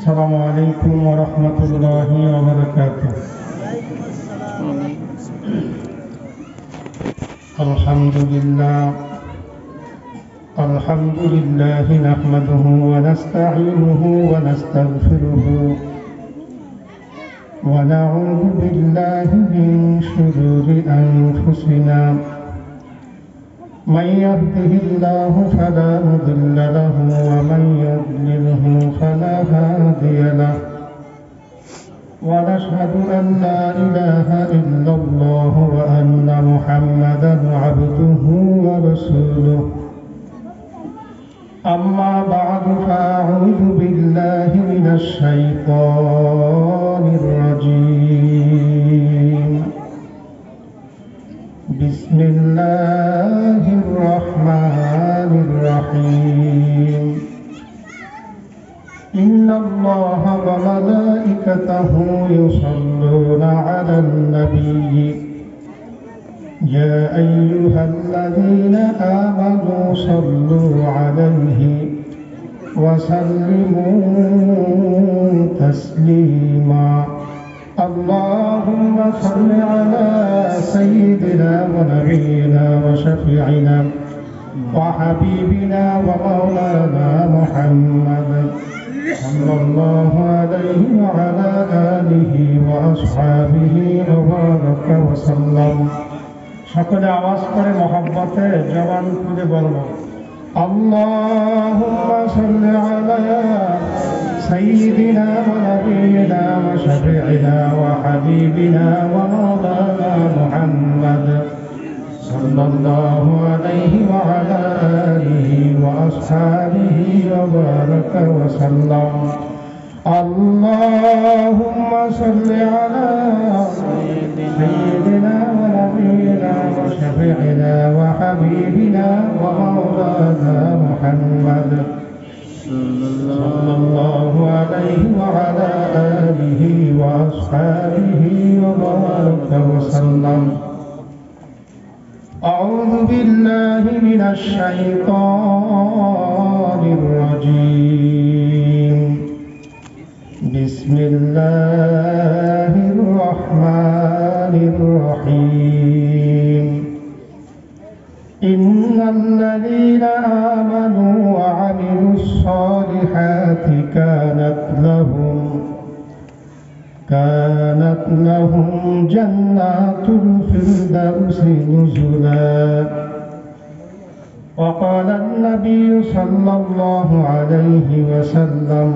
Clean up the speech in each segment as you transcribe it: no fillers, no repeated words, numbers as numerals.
السلام عليكم ورحمة الله وبركاته. الحمد لله نحمده ونستعينه ونستغفره ونعوذ بالله من شرور أنفسنا من يهده الله فلا مضل له ومن يضلله فلا هادي له ونشهد أن لا إله إلا الله وأن محمدا عبده ورسوله أما بعد فأعوذ بالله من الشيطان الرجيم بسم الله الرحمن الرحيم إن الله وملائكته يصلون على النبي يا أيها الذين آمنوا صلوا عليه وسلموا تسليما اللهم صل على سيدنا ونبينا وشفيعنا وحبيبنا ومولانا محمد صلى الله عليه وعلى آله وأصحابه وبارك وسلم সকলে আওয়াজ করে মহব্বতে জবান খুলে বলবো আল্লাহুম্মা সাল্লি আলা সাইয়্যিদিনা ওয়া নাবিয়িনা ওয়া শাফি'িনা ওয়া হাবিবিনা ওয়া মাওলানা মুহাম্মদ সাল্লাল্লাহু আলাইহি ওয়া আলা আলিহি ওয়া আসহাবিহি ওয়া বারাকা ওয়া সাল্লাম اللهم صل على سيدنا ونبينا وشفيعنا وحبيبنا ومولانا محمد صلى الله عليه وعلى آله وأصحابه وبارك وسلم أعوذ بالله من الشيطان الرجيم بسم الله الرحمن الرحيم إن الذين آمنوا وعملوا الصالحات كانت لهم جنات الفردوس نزلا وقال النبي صلى الله عليه وسلم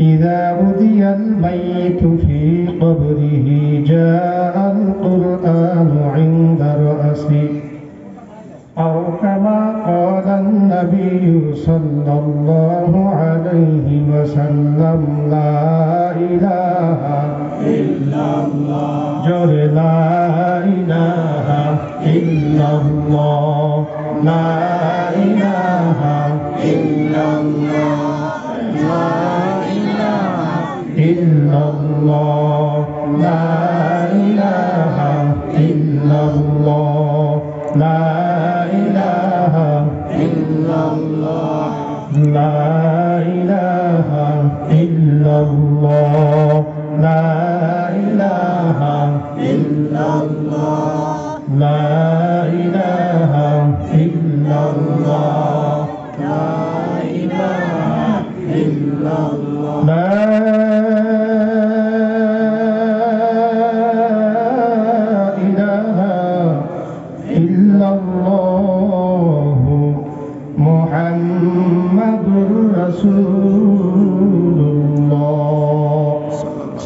إذا أُذِيَ الميت في قبره جاء القرآن عند رأسه أو كما قال النبي صلى الله عليه وسلم لا إله إلا الله جل لا إله إلا الله لا إله إلا الله لا إلا الله لا إله إلا الله لا إله إلا الله لا إله إلا الله لا إله إلا الله لا إله إلا الله لا إله إلا الله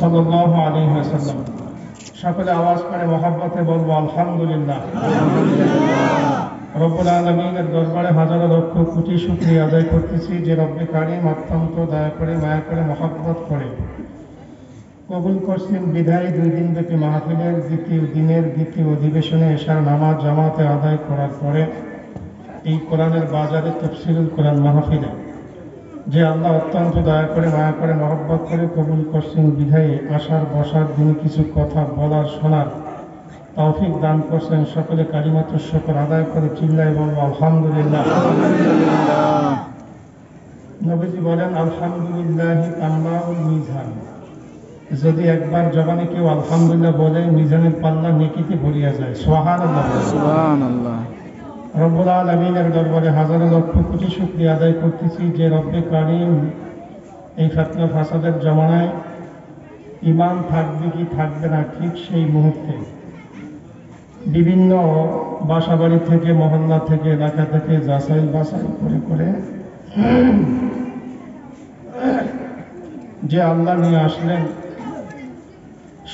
সাল্লাল্লাহু আলাইহি ওয়াসাল্লাম সকলে আওয়াজ করে মহব্বতে বলবো আলহামদুলিল্লাহ রব্বুল আলামিনের দরবারে হাজারো লক্ষ কোটি শুকরিয়া আদায় করতেছি যে রব্বে কারীম অত্যন্ত দয়া করে মায়া করে মহব্বত করে কবুল করছেন বিদায় 2 দিন ব্যাপী মাহফিলের দ্বিতীয় অধিবেশনে এশার নামাজ জামাতে আদায় করার পরে এই কোরআনের বাজারে তাফসীরুল কোরআন মাহফিলে যে আল্লাহ অত্যন্ত দয়া করে মায়া করে মহব্বত করে কবুল করছেন বিধায়ে আসার বসার দিনে কিছু কথা বলার শোনার তৌফিক দান করছেন সকলে কালিমাতুশ শুকর আদায় করে চিল্লায় বলবো আলহামদুলিল্লাহ নবীজি বলেন আলহামদুলিল্লাহি তামলাউল মিজান, যদি একবার জবানে কেউ আলহামদুলিল্লাহ বলে মিজানের পাল্লা নেকিতে ভরিয়া যায়। সুবহানাল্লাহ সুবহানাল্লাহ। রব্বুল আলামিনের দরবারে হাজারো লক্ষ কোটি শুকরিয়া আদায় করতেছি যে রব্বে কারীম এই ফিতনা ফাসাদের জমানায় ঈমান থাকবে কি থাকবে না ঠিক সেই মুহূর্তে বিভিন্ন বাসাবাড়ি থেকে, মহল্লা থেকে, এলাকা থেকে যাচাই বাছাই করে করে যে আল্লাহ নিয়ে আসলেন,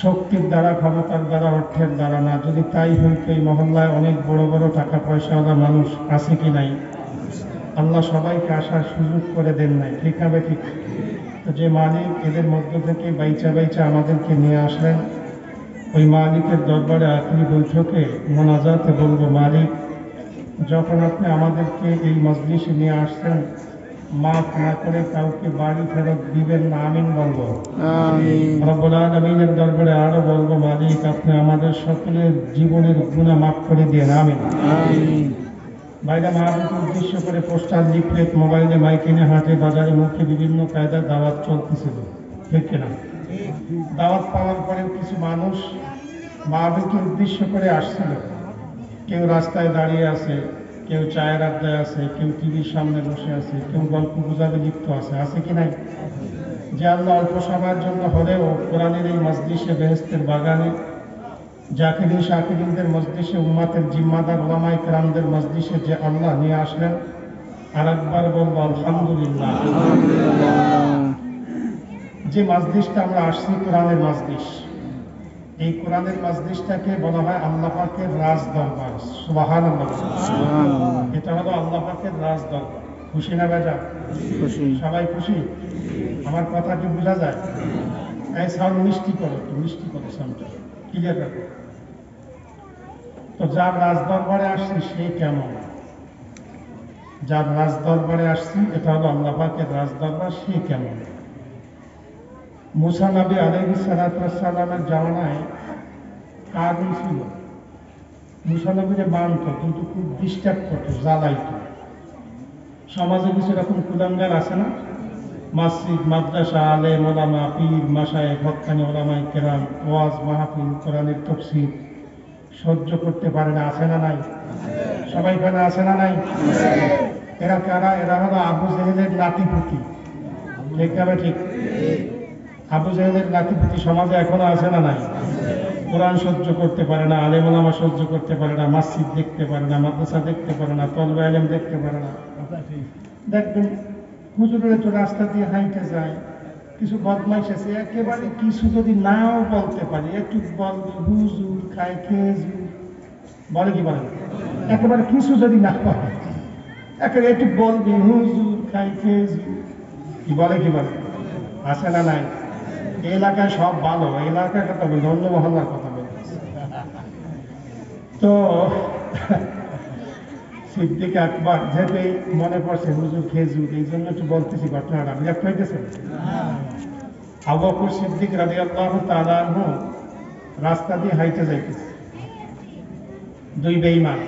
শক্তির দ্বারা, ক্ষমতার দ্বারা, অর্থের দ্বারা না, যদি তাই হইতো এই মহল্লায় অনেক বড় বড় টাকা পয়সাওয়ালা মানুষ আছে কি নাই? আল্লাহ সবাইকে আসার সুযোগ করে দেন নাই, ঠিক হবে ঠিক। তো যে মালিক এদের মধ্য থেকে বাইচা বাইচা আমাদেরকে নিয়ে আসলেন, ওই মালিকের দরবারে আখরি বৈঠকে মোনাজাতে বলবো, মালিক যখন আপনি আমাদেরকে এই মজলিসে নিয়ে আসছেন, মাফ না করে কাউকে বাড়ি ফেরত দিবেন না, আমিন বলবো। রব্বুল আলামিনের দরবারে আরো বলবো, মালিক আপনি আমাদের সকলের জীবনের গুনাহ মাফ করে দিয়ে, আমিন। বাইরে মাহফিলকে উদ্দেশ্য করে পোস্টার, লিফলেট, মোবাইলে, মাইকিনে, হাটে, বাজারে, মুখে বিভিন্ন কায়দার দাওয়াত চলতেছিল, ঠিক কিনা? দাওয়াত পাওয়ার পরেও কিছু মানুষ মাহফিলকে উদ্দেশ্য করে আসছিল। কেউ রাস্তায় দাঁড়িয়ে আছে, কেউ চায়ের আড্ডায় আছে, কেউ টিভির সামনে বসে আছে, কেউ গল্প গুজবে লিপ্ত আছে কি নাই? যে আল্লাহ অল্প সময়ের জন্য হলেও কোরআনের এই মজলিসে, বেহেশতের বাগানে, জাকিরিন শাকিরিনদের মজলিসে, উম্মাতের জিম্মাদার ওলামায়ে কেরামদের মজলিসে যে আল্লাহ নিয়ে আসলেন, আর একবার বলবো আলহামদুলিল্লাহ। যে মজলিসটা আমরা আসছি, কোরআনের মজলিস, এই কোরআনের মজলিসটাকে বলা হয় আল্লাহ পাকের রাজ দরবার। সুবহানাল্লাহ। এটা হলো আল্লাহ পাকের রাজ দরবার। খুশি না বেজা? খুশি। সবাই খুশি? আমার কথা কি বোঝা যায়? এই সাউন্ড মিষ্টি করো, একটু মিষ্টি করো সাউন্ডটা, ক্লিয়ার রাখো। তো যার রাজ দরবারে আসছি সে কেমন? যার রাজ দরবারে আসছি, এটা হলো আল্লাহ পাকের রাজ দরবার, সে কেমন? মুসা নবী আলাইহিস সালাতু ওয়াস সালামের জামানায় কাগুন ছিল। মুসা নবীরে মানত, কিন্তু খুব ডিস্টার্ব করতো, জ্বালাইতো। সমাজে কিছু এরকম কুলাঙ্গার আছে না? মসজিদ, মাদ্রাসা, আলেম, ওলামা, পীর, মাশায়েখ, হক্কানি ওলামায়ে কেরাম, ওয়াজ মাহফিল, কোরআনের তাফসীর সহ্য করতে পারে না, আছে না নাই? সবাই কেন আছে না নাই? এরা কারা? এরা হলো আবু জেহেলের নাতিপুতি, ঠিক না? ঠিক। আবু জেহেলের নাতিপুতি সমাজে এখনো আছে না নাই? কোরআন সহ্য করতে পারে না, আলেম ওলামা সহ্য করতে পারে না, মসজিদ দেখতে পারে না, মাদ্রাসা দেখতে পারে না, তলবে আলেম দেখতে পারে না। দেখবেন হুজুরের তো রাস্তা দিয়ে হাইটে যায়, কিছু বদমাইশ আছে, একেবারে কিছু যদি নাও বলতে পারি, একটু বলবে হুজুর খায় খেজুর, বলে কি বলে? একেবারে কিছু যদি না পারে, একেবারে একটু বলবে হুজুর খায় খেজুর, কি বলে কি বলে? আছে না নাই? এই এলাকায় সব ভালো, এই এলাকার কথা বলছে, অন্য মহল্লার কথা বলতেছে। তো সিদ্দিক আকবর, যেতে মনে পড়ছে হুজুর খেজুর, এই জন্য একটু বলতেছি ঘটনাটা, বিরক্ত হইতেছেন? আবু বকর সিদ্দিক রাদিয়াল্লাহু তাআলা আনহু রাস্তা দিয়ে হাইটে যাইতেছে, দুই বেঈমান।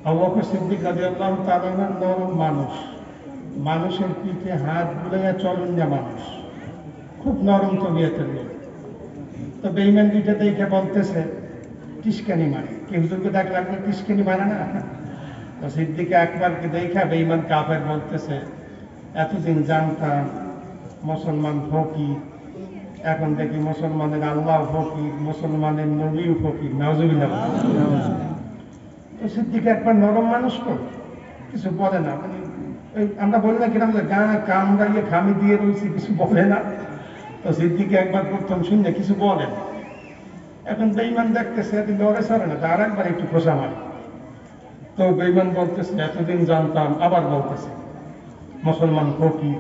আবু বকর সিদ্দিক রাদিয়াল্লাহু তাআলা নরম মানুষ, মানুষের পিঠে হাত বুলাইয়া চলন না মানুষ, খুব নরম তবিয়তের লোক। তো বেঈমান দুইটা দেখে বলতেছে টিসকানি মারে, কি হুজুরকে দেখ লাগবে টিসকানি মারে না? তো সিদ্দিক আকবরকে দেখা বেঈমান কাফের বলতেছে, এতদিন জানতাম মুসলমান ফকির, এখন দেখি মুসলমানের আল্লাহ ফকির, মুসলমানের নবীও ফকির। নাউজুবিল্লাহ। তো সিদ্দিক আকবর নরম মানুষ তো, কিছু বলে না, মানে আমরা বলি না কিরকম গা কামড়াইয়ে খামি দিয়ে রয়েছি, কিছু বলে না। তো সিদ্দিক একবার প্রথম শুনলে কিছু বলেন, এখন বেঈমান দেখতেছে লড়ে সরে না, আর একবার একটু খোসা মারে। তো বেঈমান বলতেছে এতদিন জানতাম, আবার বলতেছে মুসলমান ফকির,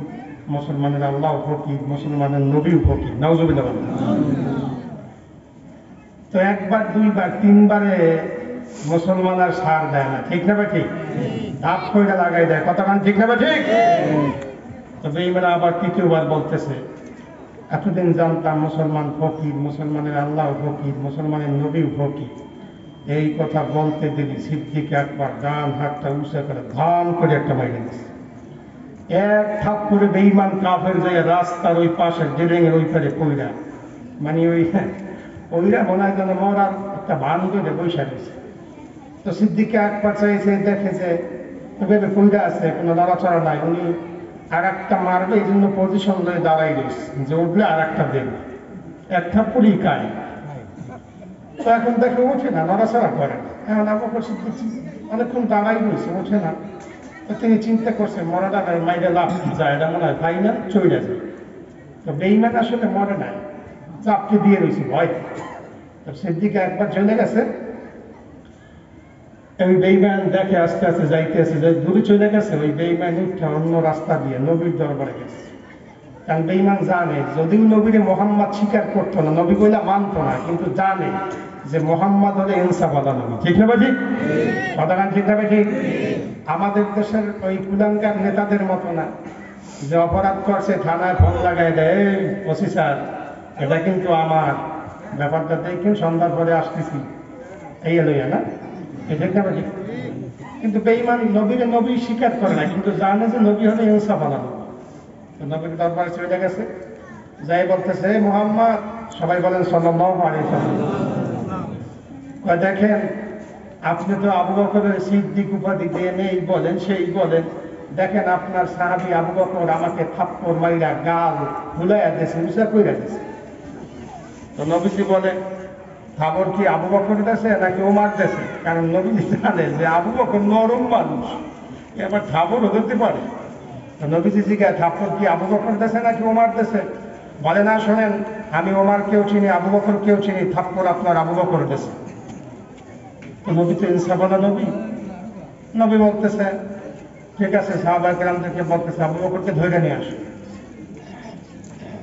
মুসলমানের আল্লাহ ফকির, মুসলমানের নবীও ফকির। নাউজুবিল্লাহ। তো একবার, দুইবার, তিনবারে মুসলমান আর সার দেয় না, ঠিক না বা ঠিক? ধাপ কইরা লাগাই দেয়, কতক্ষণ ঠিক না বা ঠিক? তো বেঈমান আবার তৃতীয়বার বলতেছে এতদিন জানতাম মুসলমান ফকির, মুসলমানের আল্লাহ ফকির, মুসলমানের নবীও ফকির। এই কথা বলতে দেরি সিদ্দিক আকবর ডান হাতটা উঁচা করে ধাম করে একটা মাইরে দিচ্ছে। এক থাপ্পড়ে বেঈমান কাফের যায় রাস্তার ওই পাশের ডেরেঙের ওই পারে কইরা, মানে ওইরা মনে হয় যেন মরার একটা ভান করে বৈশা গেছে। তো সিদ্দিককে একবার চাইছে, দেখে যে ওইভাবে কইরা আছে, কোনো নড়াচড়া নাই, উনি আর একটা মারবে এই জন্য পজিশন ধরে দাঁড়াই রয়েছে যে উঠলে আর একটা দেবে, এক থাপ্পড়ই কায়। তো এখন দেখে ওঠে না, নড়াচড়া করে না। এখন আবু বকর সিদ্দিক অনেকক্ষণ দাঁড়াই রয়েছে, ওঠে না। তো তিনি চিন্তা করছেন মরাটা নাই, মাইরে লাভ যায়, এটা মনে হয় ভাই না চলে যায়। তো বেইমান আসলে মরে নাই, চাপকে দিয়ে রয়েছে ভয়। তো সিদ্দিক একবার চলে গেছে, ওই বেইমান দেখে আস্তে আস্তে যাইতেছে, যে দূরে চলে গেছে, ওই বেইমান উঠে অন্য রাস্তা দিয়ে নবীর দরবারে গেছে। কারণ বেইমান জানে যদিও নবীরে মোহাম্মদ স্বীকার করতো না, নবী কইলা মানতো না, কিন্তু জানে যে মোহাম্মদ হলে ইনসাফওয়ালা নবী। ঠিক না ঠিক কথাগান, ঠিক না ঠিক? আমাদের দেশের ওই কুলাঙ্গার নেতাদের মতো না, যে অপরাধ করছে থানায় ফোন লাগাই দেয়, এই ওসি স্যার এটা কিন্তু আমার, ব্যাপারটা দেখুন সন্ধ্যার পরে আসতেছি, এই লইয়া না, এটা ঠিক না ঠিক? কিন্তু বেঈমান নবীরে নবী স্বীকার করে না, কিন্তু জানে যে নবী হলে ইনসাফওয়ালা নবী। নবীর দরবারে চলে গেছে, যাই বলতেছে মুহাম্মদ, সবাই বলেন সাল্লাল্লাহু আলাইহি ওয়াসাল্লাম। দেখেন আপনি তো আবু বকরের সিদ্দিক উপাধি দিয়ে নেই বলেন, সেই বলেন, দেখেন আপনার সাহাবী আবু বকর আমাকে থাপ্পড় মাইরা গাল ফুলাইয়া দিয়েছে, উঁচা কইরা দিয়েছে। তো নবীজি বলে খবর কি আবু বকর দেশে নাকি ওমার দেশে? কারণ নবীজি জানে যে আবু বকর নরম মানুষ, এবার খবরও দিতে পারে। নবীজি জিজ্ঞাসা, থাপ্পড় কি আবু বকর দেশে নাকি ওমার দেশে? বলে না, শোনেন আমি ওমার কেউ চিনি, আবু বকর কেউ চিনি, থাপ্পড় আপনার আবু বকর দেশে। তো নবী তো ইনসাফওয়ালা নবী। নবী বলতেছে ঠিক আছে, সাহাবায়ে কেরামদেরকে বলতেছে আবু বকরকে ধরে নিয়ে আসে।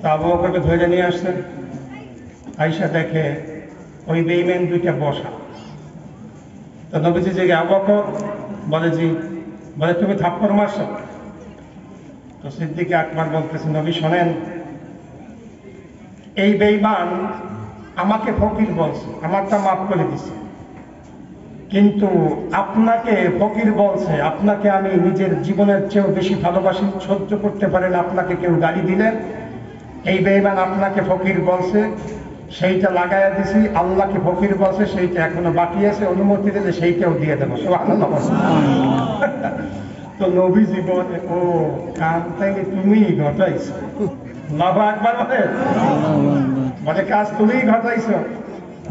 তো আবু বকরকে ধরে নিয়ে আসছেন, আইসা দেখে ওই বেঈমান দুইটা বসা। তো নবীজি জিজ্ঞাসা, আবু বকর? বলে জি। বলে তুমি থাপ্পড় মারছো? তো সিদ্দিক আকবর বলতেছে নবী শোনেন, এই বেঈমান আমাকে ফকির বলছে, আমারটা মাফ করে দিছে, কিন্তু আপনাকে ফকির বলছে, আপনাকে আমি নিজের জীবনের চেয়েও বেশি ভালোবাসি, সহ্য করতে পারেন আপনাকে কেউ গালি দিলেন, এই বেঈমান আপনাকে ফকির বলছে, সেইটা লাগাইয়া দিছি, আল্লাহকে ফকির বলছে সেইটা এখনো বাকি আছে, অনুমতি দিলে সেইটাও দিয়ে দেবো। সুবহানাল্লাহ। তো নবীজি বলে, ও কাম তাইলে তুমিই ঘটাইছো। আল্লাহু আকবার বলে কাজ তুমিই ঘটাইছো।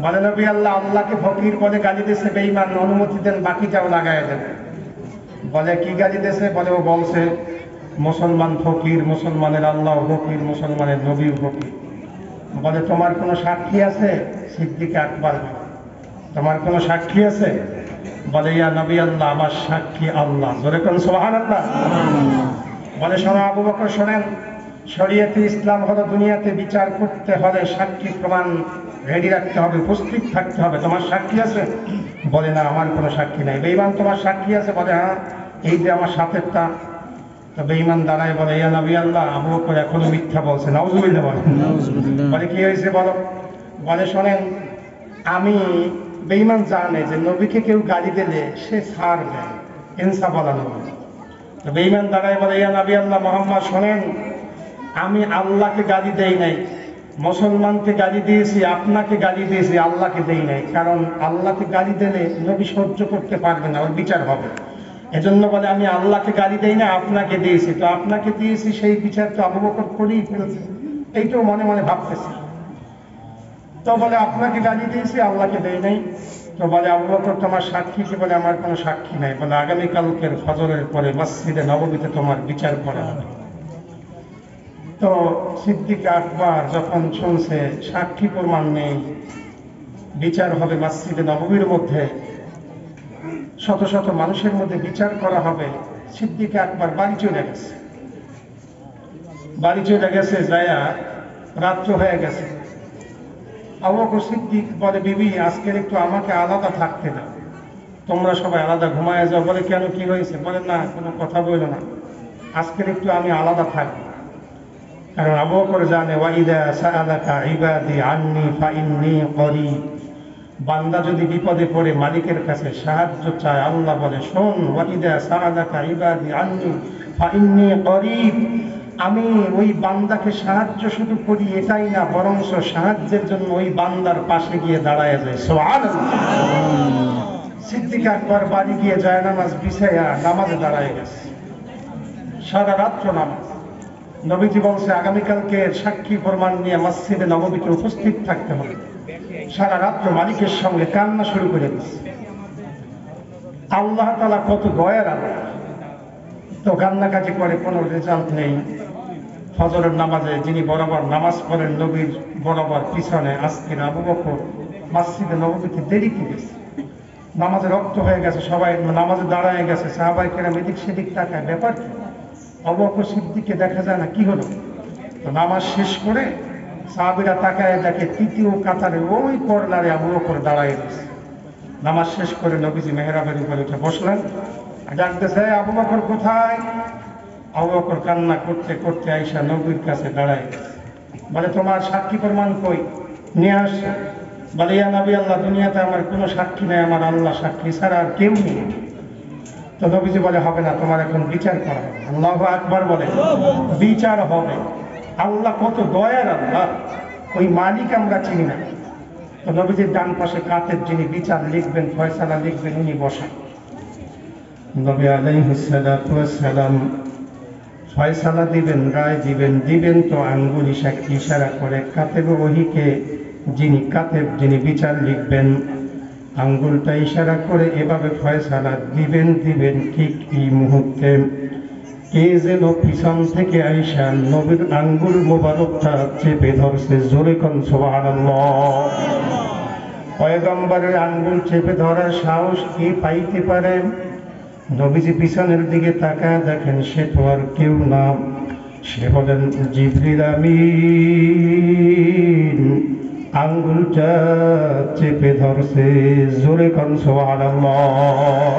বলে নবী আল্লাহ আল্লাহকে ফকির বলে গালি দিয়েছে, বেঈমান অনুমতি দেন বাকিটাও লাগাইয়া দেন। বলে কি গালি দিয়েছে? বলে ও বলছে মুসলমান ফকির, মুসলমানের আল্লাহ ফকির, মুসলমানের নবী ফকির। বলে তোমার কোনো সাক্ষী আছে? সিদ্দিক আকবর, তোমার কোনো সাক্ষী আছে? বলে ইয়া নবী আল্লাহ আমার সাক্ষী আল্লাহ। জোরে কোন সুবহানাল্লাহ। বলে শোনো আবু বকর শোনেন, শরীয়তে ইসলাম হলো দুনিয়াতে বিচার করতে হলে সাক্ষী প্রমাণ রেডি রাখতে হবে, উপস্থিত থাকতে হবে। তোমার সাক্ষী আছে? বলে না আমার কোনো সাক্ষী নাই। বেঈমান তোমার সাক্ষী আছে? বলে হ্যাঁ, এই যে আমার সাথেরটা। তো বেঈমান দাঁড়ায় বলে ইয়া নবী আল্লাহ আবু বকর এখনো মিথ্যা বলছে। নাউজুবিল্লাহ বলে। বলে কি হয়েছে বলো? বলে শোনেন, আমি বেঈমান জানে যে নবীকে কেউ গালি দিলে সে ছাড় দেয়, ইনসাফওয়ালা নবী। তো বেঈমান দাঁড়ায় বলে ইয়া নবী আল্লাহ মুহাম্মদ শোনেন, আমি আল্লাহকে গালি দেই নাই, মুসলমানকে গালি দিয়েছি, আপনাকে গালি দিয়েছি, আল্লাহকে দেই নাই। কারণ আল্লাহকে গালি দিলে নবী সহ্য করতে পারবে না, ওর বিচার হবে। এজন্য বলে আমি আল্লাহকে গালি দেই না, আপনাকে দিয়েছি। তো আপনাকে দিয়েছি সেই বিচার তো আবু বকর করেই ফেলেছে, এইটাও মনে মনে ভাবতেছি। তো বলে আপনাকে গালি দিয়েছি, আল্লাহকে দেই নাই। তো বলে আবু বকর তোমার সাক্ষী কি? বলে আমার কোনো সাক্ষী নাই। বলে আগামীকালকের ফজরের পরে মসজিদে নববীতে তোমার বিচার করা হবে। তো সিদ্দিক আকবর যখন শুনছে সাক্ষী প্রমাণ নেই, বিচার হবে মসজিদে নববীর মধ্যে, শত শত মানুষের মধ্যে বিচার করা হবে, সিদ্দিক আকবর বাড়ি চলে গেছে। বাড়ি চলে গেছে, যায়া রাত্র হয়ে গেছে। আবু বকর সিদ্দিক বলে বিবি আজকের একটু আমাকে আলাদা থাকতে দাও, তোমরা সবাই আলাদা ঘুমায় যাও। বলে কেন, কি হয়েছে? বলে না কোনো কথা বললো না, আজকের একটু আমি আলাদা থাকবো। কারণ আবু বকর জানে ওয়াইদা সাআলাকা ইবাদি আন্নী ফাইন্নী করিব, বান্দা যদি বিপদে পড়ে মালিকের কাছে সাহায্য চায়, আল্লাহ বলে শোন ওয়াইদা সাআলাকা ইবাদি আন্নী ফাইন্নী করিব, আমি ওই বান্দাকে সাহায্য শুধু করি এটাই না, বরঞ্চ সাহায্যের জন্য ওই বান্দার পাশে গিয়ে দাঁড়ায় যায়। সুবহানাল্লাহ। সিদ্দিক আকবর বাড়ি গিয়ে যায় নামাজ বিছাইয়া নামাজে দাঁড়ায় গেছে, সারা রাত্র নামাজ। নবীজি বলছে আগামীকালকে সাক্ষী প্রমাণ নিয়ে মসজিদে নববীতে উপস্থিত থাকতে হবে। সারা রাত্র মালিকের সঙ্গে কান্না শুরু করে দিচ্ছে। আল্লাহ তাআলা কত দয়ার আল্লাহ, তো কান্নাকাটি করে কোনো রেজাল্ট নেই। ফজরের নামাজে যিনি বরাবর নামাজ পড়েন নবীর বরাবর পিছনে, আজকের আবু বকর মসজিদে নববীতে দেরিতে গেছে, নামাজে রক্ত হয়ে গেছে, সবাই নামাজে দাঁড়ায় গেছে, সাহাবায়ে কেরাম এদিক সেদিক তাকায়, ব্যাপার কি? আবু বকর সিদ্দিককে দেখা যায় না, কি হলো? তো নামাজ শেষ করে সাহাবীরা তাকায় দেখে তৃতীয় কাতারে ওই কর্নারে আবু বকর দাঁড়ায় গেছে। নামাজ শেষ করে নবীজি মেহরাবের উপরে উঠে বসলেন, ডাকতেছে আবু বকর কোথায়? আবু বকর কান্না করতে করতে আইসা নবীর কাছে দাঁড়ায় গেছে। বলে তোমার সাক্ষী প্রমাণ কই? নিয়ে আসছে। বলে ইয়া নবী আল্লাহ, দুনিয়াতে আমার কোনো সাক্ষী নেই, আমার আল্লাহ সাক্ষী ছাড়া আর কেউ নেই। তো নবীজি বলে হবে না, তোমার এখন বিচার করা হবে। আল্লাহু আকবার বলে, বিচার হবে। আল্লাহ কত দয়ার আল্লাহ, ওই মালিক আমরা চিনি না। তো নবীজির ডান পাশে কাতের যিনি বিচার লিখবেন, ফয়সালা লিখবেন, উনি বসা। নবী আলাইহিস সালাতু ওয়াস সালাম ফয়সালা দিবেন, রায় দিবেন তো আঙ্গুল ইশারা করে কাতেব ওহিকে, যিনি বিচার লিখবেন, আঙ্গুলটা ইশারা করে এভাবে ফয়সালা দিবেন। ঠিক এই মুহূর্তে কে যেন পিছন থেকে আইসা নবীর আঙ্গুল মোবারকটা চেপে ধরছে। জোরে কোন সুবহানাল্লাহ। পয়গম্বরের আঙ্গুল চেপে ধরার সাহস কে পাইতে পারে? নবীজি পিছনের দিকে তাকায় দেখেন সে তো আর কেউ না, সে হলেন জিবরিল আমিন। আঙ্গুলটা চেপে ধরছে। জোরে কোন সুবহানাল্লাহ।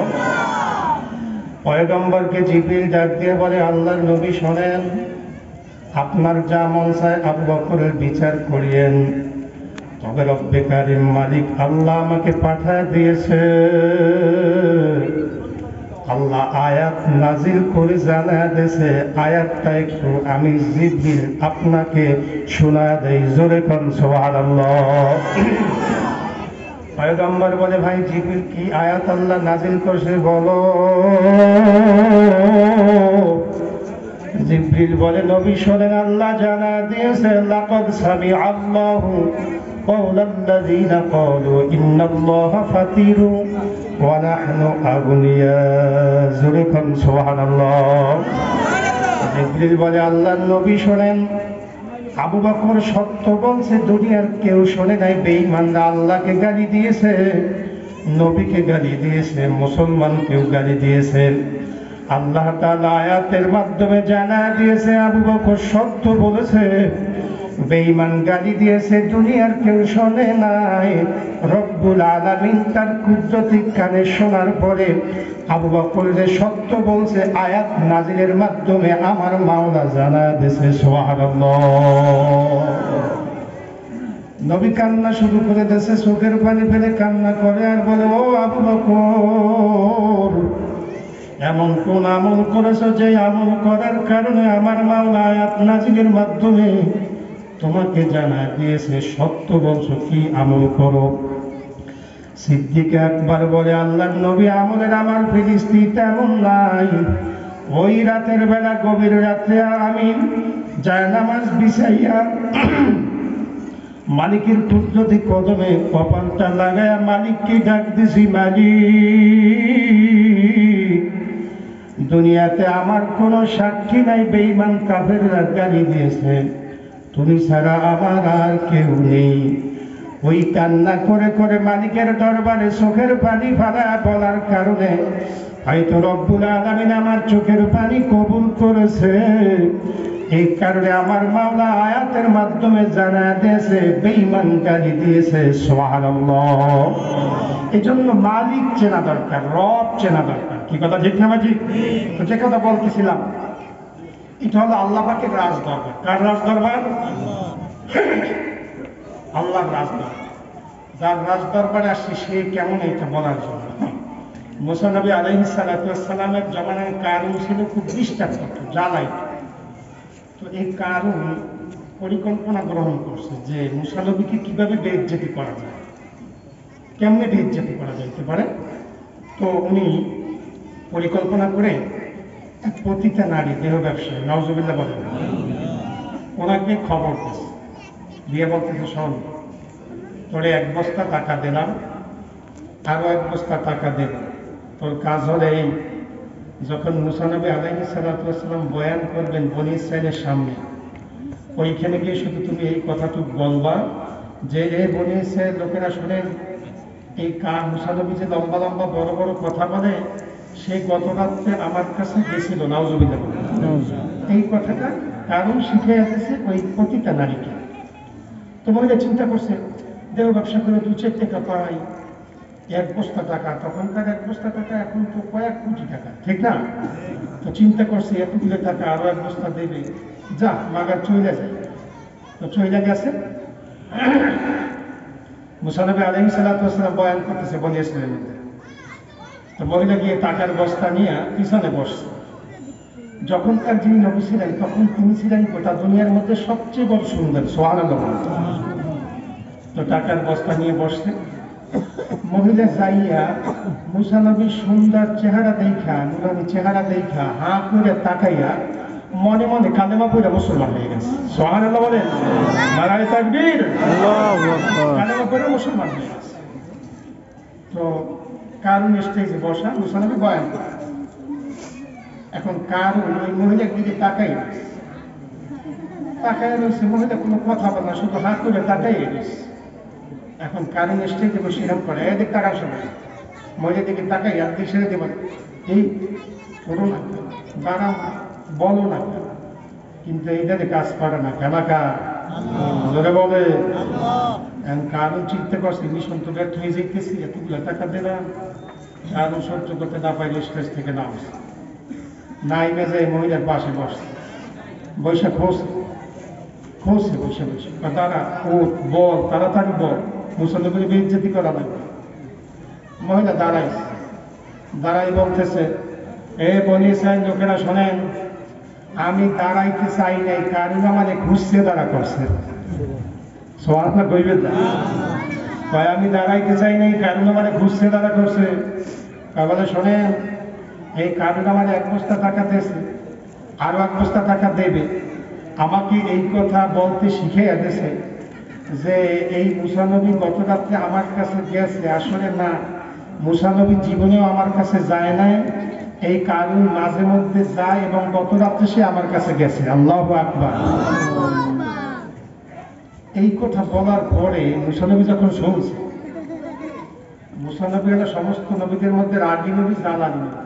পয়গম্বরকে জিবরিল ডাক দিয়ে বলে আল্লাহর নবী শোনেন, আপনার যা মন চায় আবু বকরের বিচার করিয়েন, তবে রব্বে কারিম মালিক আল্লাহ আমাকে পাঠায় দিয়েছে। আল্লাহ আয়াত নাজিল করে জানায় দিয়েছে, আয়াতটা একটু আমি জিবরিল আপনাকে শোনায় দেই। জোরে কোন সুবহানাল্লাহ। পয়গম্বর বলে ভাই জিবরিল কি আয়াত আল্লাহ নাজিল করেছে বলো। জিবরিল বলে নবী শোনেন, আল্লাহ জানায় দিয়েছে লাকাদ সামিআ আল্লাহু কওলাল্লাযীনা ক্বালু ইন্নাল্লাহা ফাতিরু ওয়া নাহনু আগনিয়া। জোরে কোন সুবহানাল্লাহ। জিবরিল বলে আল্লাহর নবী শোনেন, আবু বকর সত্য বলছে, দুনিয়ার কেউ শোনে নাই। বেঈমানরা আল্লাহকে গালি দিয়েছে, নবীকে গালি দিয়েছে, মুসলমানকেও গালি দিয়েছে। আল্লাহ তাআলা আয়াতের মাধ্যমে জানায় দিয়েছে আবু বকর সত্য বলেছে, বেঈমান গালি দিয়েছে, দুনিয়ার কেউ শোনে নাই। রব্বুল আলামিন তার কুদরতি কানে শোনার পরে আবু বকর যে সত্য বলছে আয়াত নাজিলের মাধ্যমে আমার মাওলা জানায় দিয়েছে। সুবহানাল্লাহ। নবী কান্না শুরু করে দিয়েছে, চোখের পানি ফেলে কান্না করে আর বলে ও আবু বকর, এমন কোন আমল করেছো যে আমল করার কারণে আমার মাওলা আয়াত নাজিলের মাধ্যমে তোমাকে জানায় দিয়েছে সত্য বলছো, কি আমল করো? সিদ্দিক আকবর বলে আল্লাহর নবী আমলের আমার ফিরিস্তি তেমন নাই। ওই রাতের বেলা গভীর রাত্রে আমি জায়নামাজ বিছাইয়া মালিকের কুদরতি কদমে কপালটা লাগায়া মালিককে ডাক দিছি, মালিক দুনিয়াতে আমার কোনো সাক্ষী নাই, বেঈমান কাফেররা গালি দিয়েছে, তুমি ছাড়া আমার আর কেউ নেই। ওই কান্না করে করে মালিকের দরবারে চোখের পানি ফেলা বলার কারণে হয়তো রব্বুল আলামিন আমার চোখের পানি কবুল করেছে। এই কারণে আমার মাওলা আয়াতের মাধ্যমে জানায় দিয়েছে বেঈমান গালি দিয়েছে। সুবহানাল্লাহ। এই জন্য মালিক চেনা দরকার, রব চেনা দরকার। কি কথা ঠিক না ঠিক? তো যে কথা বলতেছিলাম, এটা হলো আল্লাহ পাকের রাজ দরবার। কার রাজ দরবার? আল্লাহর রাজ দরবার। যার রাজ দরবারে আসছি সে কেমন, এটা বলার জন্য। মুসা নবী আলাইহিস সালাতু ওয়াস সালামের জমানায় কারুন ছিল খুব নিষ্ঠার জ্বালাই। তো এই কারুন পরিকল্পনা গ্রহণ করছে যে মুসা নবীকে কিভাবে বেইজ্জতি করা যায়, কেমনে বেইজ্জতি করা যাইতে পারে। তো উনি পরিকল্পনা করে এক পতিতা নারী, দেহ ব্যবসায়ী, নাউজুবিল্লাহ বলেন, ওনাকে খবর দিচ্ছে, দিয়ে বলতেছে, শোন, তোরে 1 বস্তা টাকা দিলাম, আরো 1 বস্তা টাকা দেব, তোর কাজ হলে এই, যখন মুসা নবী আলাইহিস সালাতু ওয়াস সালাম বয়ান করবেন বনী ইসরাইলের সামনে, ওইখানে গিয়ে শুধু তুমি এই কথাটুকু বলবা যে এই বনী ইসরাইল লোকেরা শোনেন, এই মুসা নবী যে লম্বা লম্বা বড় বড় কথা বলে, সেই গত রাত্রে আমার কাছে গেছিল, নাউজুবিল্লাহ, এই কথাটা কারণ শিখে আসতেছে ওই পতিতা নারীকে। তো মহিলা চিন্তা করছে, দেহ ব্যবসা করে 2-4 টাকা পাই, 1 বস্তা টাকা, তখনকার 1 বস্তা টাকা এখন তো কয়েক কোটি টাকা, ঠিক না? তো চিন্তা করছে এতগুলো টাকা আরো 1 বস্তা দেবে, যা মাগার চলে যায়। তো চলে গেছে। মুসা নবী আলাইহিস সালাতু ওয়াস সালাম বয়ান করতেছে বনী ইসরাইলের মধ্যে। তো মহিলা গিয়ে টাকার বস্তা নিয়ে পিছনে বসছে। যখনকার যিনি নবী ছিলেন তখন তিনি ছিলেন গোটা দুনিয়ার মধ্যে সবচেয়ে বড় সুন্দর, সুবহানাল্লাহ। তো টাকার বস্তা নিয়ে বসছে। মহিলা যাইয়া মুসা নবীর সুন্দর চেহারা দেখা, নুরানি চেহারা দেখা হাঁ করে তাকাইয়া মনে মনে কালেমা পড়ে মুসলমান হয়ে গেছে। সুবহানাল্লাহ বলেন, নারায়ে তাকবীর, কালেমা পড়ে মুসলমান হয়ে গেছে। তো কারুন স্টেজে বসা, মুসা নবী বয়ান করে। এখন কারুন ওই মহিলার দিকে তাকাই রয়েছে, মহিলা কোনো কথা বলে না, শুধু হাত করে তাকাই রয়েছে। এখন কারুন স্টেজে বসে এরকম করে, এদিক তাকার সময় মহিলার দিকে তাকাই আর দিক ছেড়ে দেবেন, এই করো না, দাঁড়াও, বলো না, কিন্তু এইটাতে কাজ করে না, কেনাকা জোরে বলে। কারণ চিন্তা করছে, মিশন তো ব্যর্থ হয়ে যেতেছি, এতগুলো টাকা দিলাম, কারণ সহ্য করতে না পাইলে স্টেজ থেকে নামছে, নাইমে যায় মহিলার পাশে বসছে, বৈশা খোঁজছে বসে বসে, দাঁড়া, ওঠ, বল, তাড়াতাড়ি বল, মুসল্লি করে বেইজ্জতি করা লাগবে। মহিলা দাঁড়াই বলতেছে, এ বনী ইসরাইল লোকেরা শোনেন, আমি দাঁড়াইতে চাই নাই, কারণ আমাদের ঘুষছে দাঁড়া করছে। সোয়াল্লাহ কইবেন না, আমি দাঁড়াইতে চাই নাই, কারণ আমাদের ঘুষছে দাঁড়া করছে। বলে, শোনেন, এই কারণ আমাদের 1 বস্তা টাকা দিয়েছে, আরো 1 বস্তা টাকা দেবে। আমাকে এই কথা বলতে শিখে দিয়েছে যে এই মুসা নবী গত রাত্রে আমার কাছে গেছে, আসলে না, মুসা নবী জীবনেও আমার কাছে যায় নাই, এই কারণ মাঝে মধ্যে যায় এবং গত রাত্রে সে আমার কাছে গেছে। আল্লাহু আকবার। এই কথা বলার পরে মুসা নবী যখন শুনছে, মুসা নবী হলো সমস্ত নবীদের মধ্যে রাগী নবী, জ্বালানি নবী।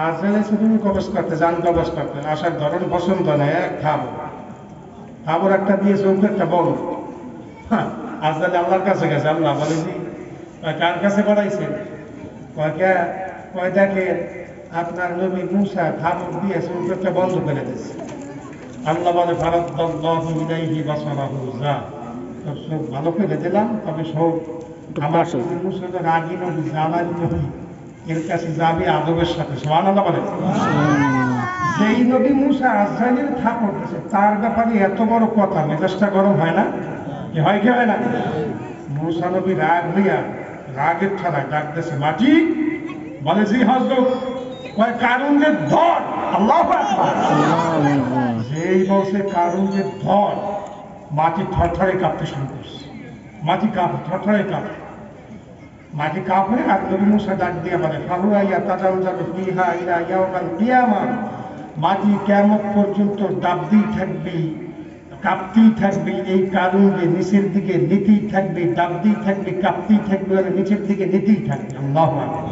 আজরাইল সেদিন কবজ করতে যান, কবজ করতে আসার ধরন পছন্দ নয়, এক খাবর একটা দিয়ে চলতে একটা বল। আজরাইল আল্লাহর কাছে গেছে, আল্লাহ বলে, জি, কার কাছে বাড়াইছেন? কয় দেখে আপনার নবী মুসা খাবর দিয়ে চলতে বন্ধ করে দিচ্ছে। আল্লাহ বলে, ফারাদ্দাল্লাহু ইলাইহি বাসারাহু, যা, তোর চোখ ভালো করে দিলাম, তবে সব আমার মুসা তো রাগী নবী, জ্বালানি নবী, এর কাছে যাবে আদবের সাথে। সুবহানাল্লাহ বলে। যেই নবী মুসা আজরাইলের থাপড় দিয়েছে, তার ব্যাপারে এত বড় কথা, মেজাজটা গরম হয় না? কি হয়, কি হয় না? মুসা নবী রাগ হইয়া রাগের ঠাড়ায় ডাক দিয়েছে, মাটি, বলে, জি হযরত। কয়, কারুনের ধর। আল্লাহু আকবার। যেই বলছে কারুনের ধর, মাটি থরথরে কাঁপতে শুরু করছে, মাটি কাঁপে, থরথরে কাঁপে, মাটি কাঁপে। আর নবী মুসা ডাক দিয়ে বলে, ফাহুয়া ইয়াতাজালজালু ফিহা ইলা ইয়াউমিল কিয়ামাহ, মাটি কিয়ামত পর্যন্ত ডাবতেই থাকবে, কাঁপতেই থাকবে, এই কারণে নিচের দিকে নিতেই থাকবে, ডাবতেই থাকবে, কাঁপতেই থাকবে, আর নিচের দিকে নিতেই থাকবে। আল্লাহু আকবার।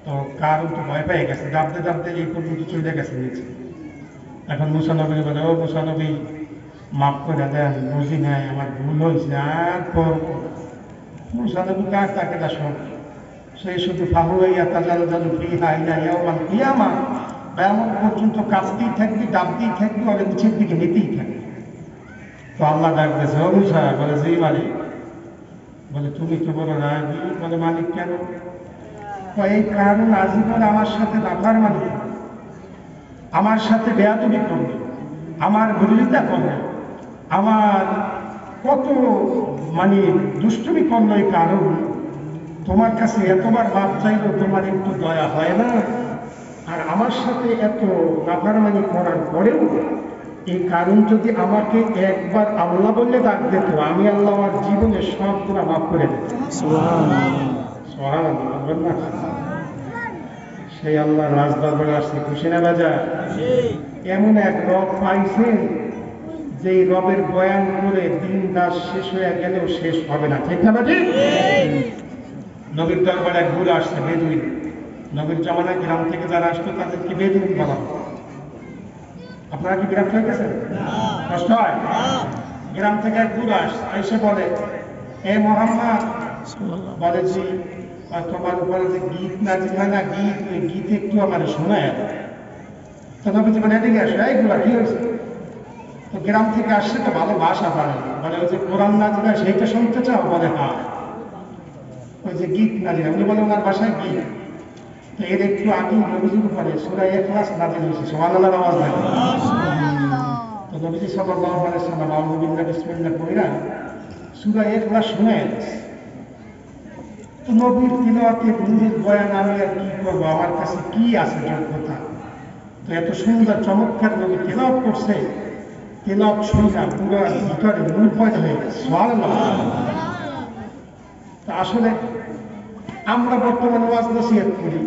তো কারণ তো ভয় পেয়ে গেছে, ডাবতে ডাবতে এই পর্যন্ত চলে গেছে নিচে। এখন মুসা নবী বলে, ও মুসা নবী, মাফ করে দেন, বুঝি নাই, আমার ভুল হয়েছে, আর করব। মুসা নবী কার তাকে না শোন, সেই শুধু ফাহুয়া ইয়াতাজালজালু ফিহা ইলা ইয়াউমিল কিয়ামাহ, এমন পর্যন্ত কাঁপতেই থাকবি, ডাবতেই থাকবি, আর নিচের দিকে নিতেই থাকবি। তো আল্লাহ ডাক দিয়েছে, ও মুসা, বলে, জি মালিক। বলে তুমি তো বড় রাগী। বলে মালিক কেন? এই কারণ আজীবন আমার সাথে নাফরমানি, আমার সাথে বেয়াদবি করবে, আমার বিরোধিতা করবে, আমার কত মানে দুষ্টুমি করলো। এই কারণ তোমার কাছে এতবার মাপ চাইলো, তোমার একটু দয়া হয় না? আর আমার সাথে এত নাফরমানি করার পরেও এই কারণ যদি আমাকে একবার আল্লাহ বললে ডাক দিত, আমি আল্লাহ আমার জীবনে সব গুনাহ মাফ করে দিত। সুবহানাল্লাহ। সেই আল্লাহ রাজদরবারে আসছে, খুশি না বাজা? এমন এক রব পাইছেন যে রবের বয়ান করে দিন রাত শেষ হয়ে গেলেও শেষ হবে না। ঠিক না বাজি? নবীর দরবারে এক বুড়ো আসছে, বেদুইন। নবীর জামানায় গ্রাম থেকে যারা আসতো তাদেরকে বেদুইন বলা হয়। আপনারা কি বিরক্ত হয়ে গেছেন? কষ্ট হয়? গ্রাম থেকে এক বুড়ো আসছে, এসে বলে, এ মোহাম্মদ, বলে জি তোমার উপরে যে গীত নাজিল হয় না, গীত, ওই গীত একটু আমার শোনায়। তো নবীজি বলে, এদিকে আসো। এইগুলা কি হয়েছে? তো গ্রাম থেকে আসছে তো ভালো ভাষা পারে, বলে ওই যে কোরআন নাজিল হয় সেইটা শুনতে চাও? বলে হ্যাঁ। ওই যে গীত নাজিল, উনি বলে ওনার ভাষায় গীত। তো এর একটু আগে নবীজির উপরে সূরা ইখলাস নাজিল হয়েছে। সুবহানাল্লাহর আওয়াজ নাই? তো নবীজি সাল্লাল্লাহু আলাইহি ওয়াসাল্লাম আউযু বিল্লাহি বিসমিল্লাহ কইরা সূরা ইখলাস শুনায়। তো নবীর তিলাওয়াতে নূরের বয়ান আমি আর কি করবো, আমার কাছে কি আছে যোগ্যতা? তো এত সুন্দর চমৎকার নবী তিলাওয়াত করছে, তিলাওয়াত শুনা পুরো ভিতরে নূর পয়দা হয়ে গেছে। সুবহানাল্লাহ। তা আসলে আমরা বর্তমানে ওয়াজ নসিহত করি,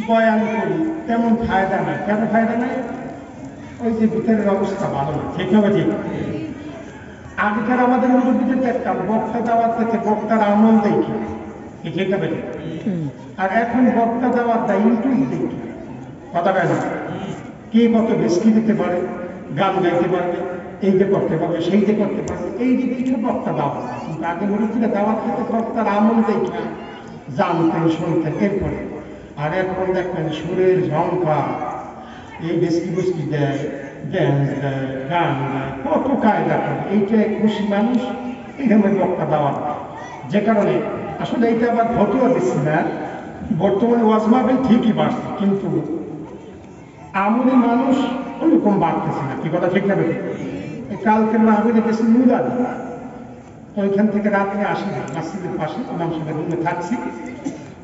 বয়ান করি, তেমন ফায়দা নাই। কেন ফায়দা নাই? ওই যে ভিতরের অবস্থা ভালো না। ঠিক হবে? ঠিক। আগেকার আমাদের মুরব্বীদের দেখতাম বক্তা দাওয়াত থেকে বক্তার আমল দেখি, ঠিক হবে? আর এখন বক্তা দাওয়াত দেয় ইউটিউব দেখি। কথা কেন? কে কত বেশকি দিতে পারে, গান গাইতে পারবে, এই যে করতে পারবে, সেই যে করতে পারবে, এই যে কিছু বক্তা দাওয়াত। কিন্তু আগে মুরব্বীরা দাওয়াত থেকে বক্তার আমল দেখি, জানতেন, শুনতেন। এরপরে আর এখন দেখবেন সুরের ঝঙ্কার, এই বেশকি বুসকি দেয়, ড্যান্স দেয়, গান গায়, কত কায়দা করে। এইটাই খুশি মানুষ, এইখানে বক্তা দেওয়া। যে কারণে আসলে এইটা আবার ফতুয়া দিচ্ছি না, বর্তমানে ওয়াজ মাহফিল ঠিকই বাড়ছে, কিন্তু আমলি মানুষ ওইরকম বাড়তেছে না। কি কথা ঠিক না? কালকের মাহফিলে গেছি নুরাল, ওইখান থেকে রাত্রে আসি না, মসজিদের পাশে ইমাম সাহেবের রুমে থাকছি।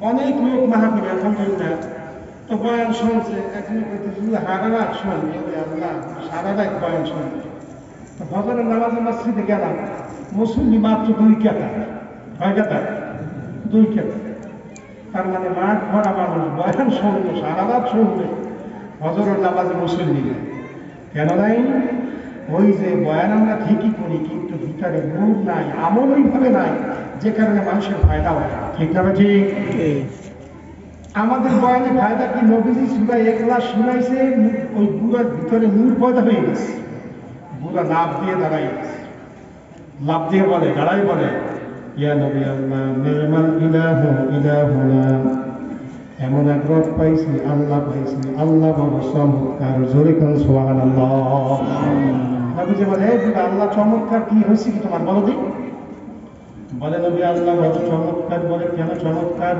অনেক লোক মাহফিলে আলহামদুলিল্লাহ তো বয়ান শুনছে। এখন সারা রাত শুনবে, আল্লাহ সারা রাত বয়ান শুনবে। তো ফজরের নামাজে মসজিদে গেলাম, মুসল্লি মাত্র 2 কাতার। কয় কাতার? 2 কাতার। তার মানে মাঠ ভরা মানুষ বয়ান শুনবে, সারা রাত শুনবে, ফজরের নামাজে মুসল্লি নেই। কেন নাই? ওই যে বয়ান আমরা ঠিকই করি, কিন্তু ভিতরে নূর নাই, আমল ওইভাবে নাই, যে কারণে মানুষের ফায়দা হয় না। ঠিক না? ঠিক। আমাদের বয়ানে ফায়দা কি? নবীজি সূরা ইখলাস শুনাইছে, ওই বুড়ার ভিতরে নূর পয়দা হয়ে গেছে। বুড়া লাভ দিয়ে দাঁড়াই গেছে, লাভ দিয়ে বলে, দাঁড়াই বলে, ইয়া নবী আল্লাহ, নি'মাল ইলাহু ইলাহুনা, এমন এক রব পাইছি, আল্লাহ পাইছি, আল্লাহ বড় চমৎকার। জোরে কোন সুবহানাল্লাহ। নবীজি বলে, এই বুড়া আল্লাহ চমৎকার, কি হয়েছে কি তোমার বলো দিক? বলে নবী আল্লাহ বড় চমৎকার। বলে কেন চমৎকার?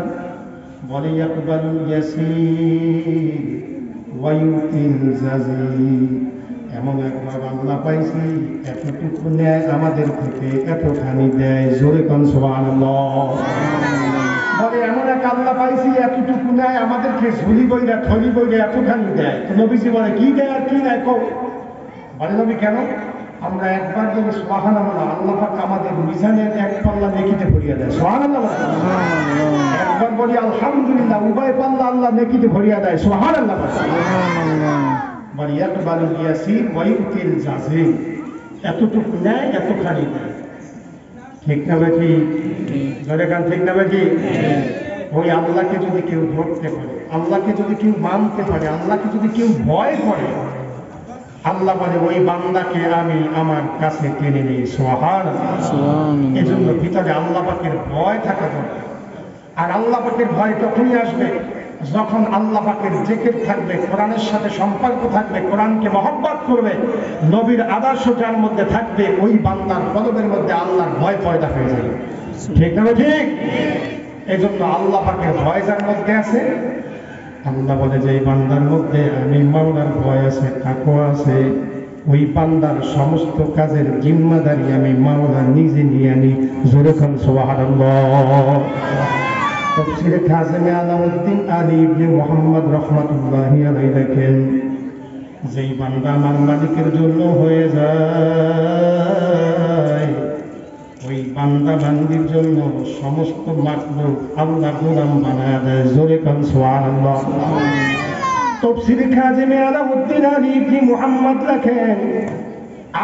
বলে ইয়াকবালুল ইয়াসির ওয়া ইউতিল জাযীর, এমন একবার আল্লাহ পাইছি, এতটুকু নেয় আমাদের থেকে, এতখানি দেয়। জোরে কোন সুবহানাল্লাহ। বলে এমন এক আল্লাহ পাইছি, এতটুকু নেয় আমাদেরকে, ঝুলি বইরা থলি বইরা এতখানি দেয়। তো নবীজি বলে কি দেয় আর কি নেয় কও? বলে নবী কেন? আমরা একবার যদি সুবহানাল্লাহ, আল্লাহ পাক আমাদের মিজানের এক পাল্লা নেকিতে ভরিয়ে দেয়। সুবহানাল্লাহ। একবার বলি আলহামদুলিল্লাহ, উভয় পাল্লা আল্লাহ নেকিতে ভরিয়ে দেয়। সুবহানাল্লাহ। বলি ইয়াকবালুল ইয়াসির ওয়া ইউতিল জাযীর, এতটুকু নেয়, এতখানি দেয়। ঠিক না ভাই? ধরে গান ঠিক না ভাই? ওই আল্লাহকে যদি কেউ ধরতে পারে, আল্লাহকে যদি কেউ মানতে পারে, আল্লাহকে যদি কেউ ভয় করে, আল্লাহ বলে ওই বান্দাকে আমি আমার কাছে টেনে নিই। সুবহানাল্লাহ। এজন্য ভিতরে আল্লাহ পাকের ভয় থাকা দরকার। আর আল্লাহ পাকের ভয় তখনই আসবে যখন আল্লাহ পাকের জিকির থাকবে, কোরআনের সাথে সম্পর্ক থাকবে, কোরআনকে মহব্বত করবে, নবীর আদর্শ যার মধ্যে থাকবে, ওই বান্দার কলবের মধ্যে আল্লাহর ভয় পয়দা হয়ে যাবে। ঠিক না ঠিক? এই জন্য আল্লাহ পাকের ভয় যার মধ্যে আছে, আল্লাহ বলে যে এই বান্দার মধ্যে আমি মাওলার ভয় আছে, তাকওয়া আছে, ওই বান্দার সমস্ত কাজের জিম্মাদারি আমি মাওলা নিজে নিয়ে আনি। জোরে খান সুবহানাল্লাহ। তাফসীরে কাযিমে আলাউদ্দিন আলী ইবনে মুহাম্মদ রাহমাতুল্লাহি আলাইহি লেখেন, যেই বান্দা আমার মালিকের জন্য হয়ে যায়, ওই বান্দা বান্দির জন্য সমস্ত মাখলুক আল্লাহ গোলাম বানায় দেয়। জোরে কান সুবহানাল্লাহ। তাফসীরে কাযিমে আলাউদ্দিন আলী ইবনে মুহাম্মদ লেখেন,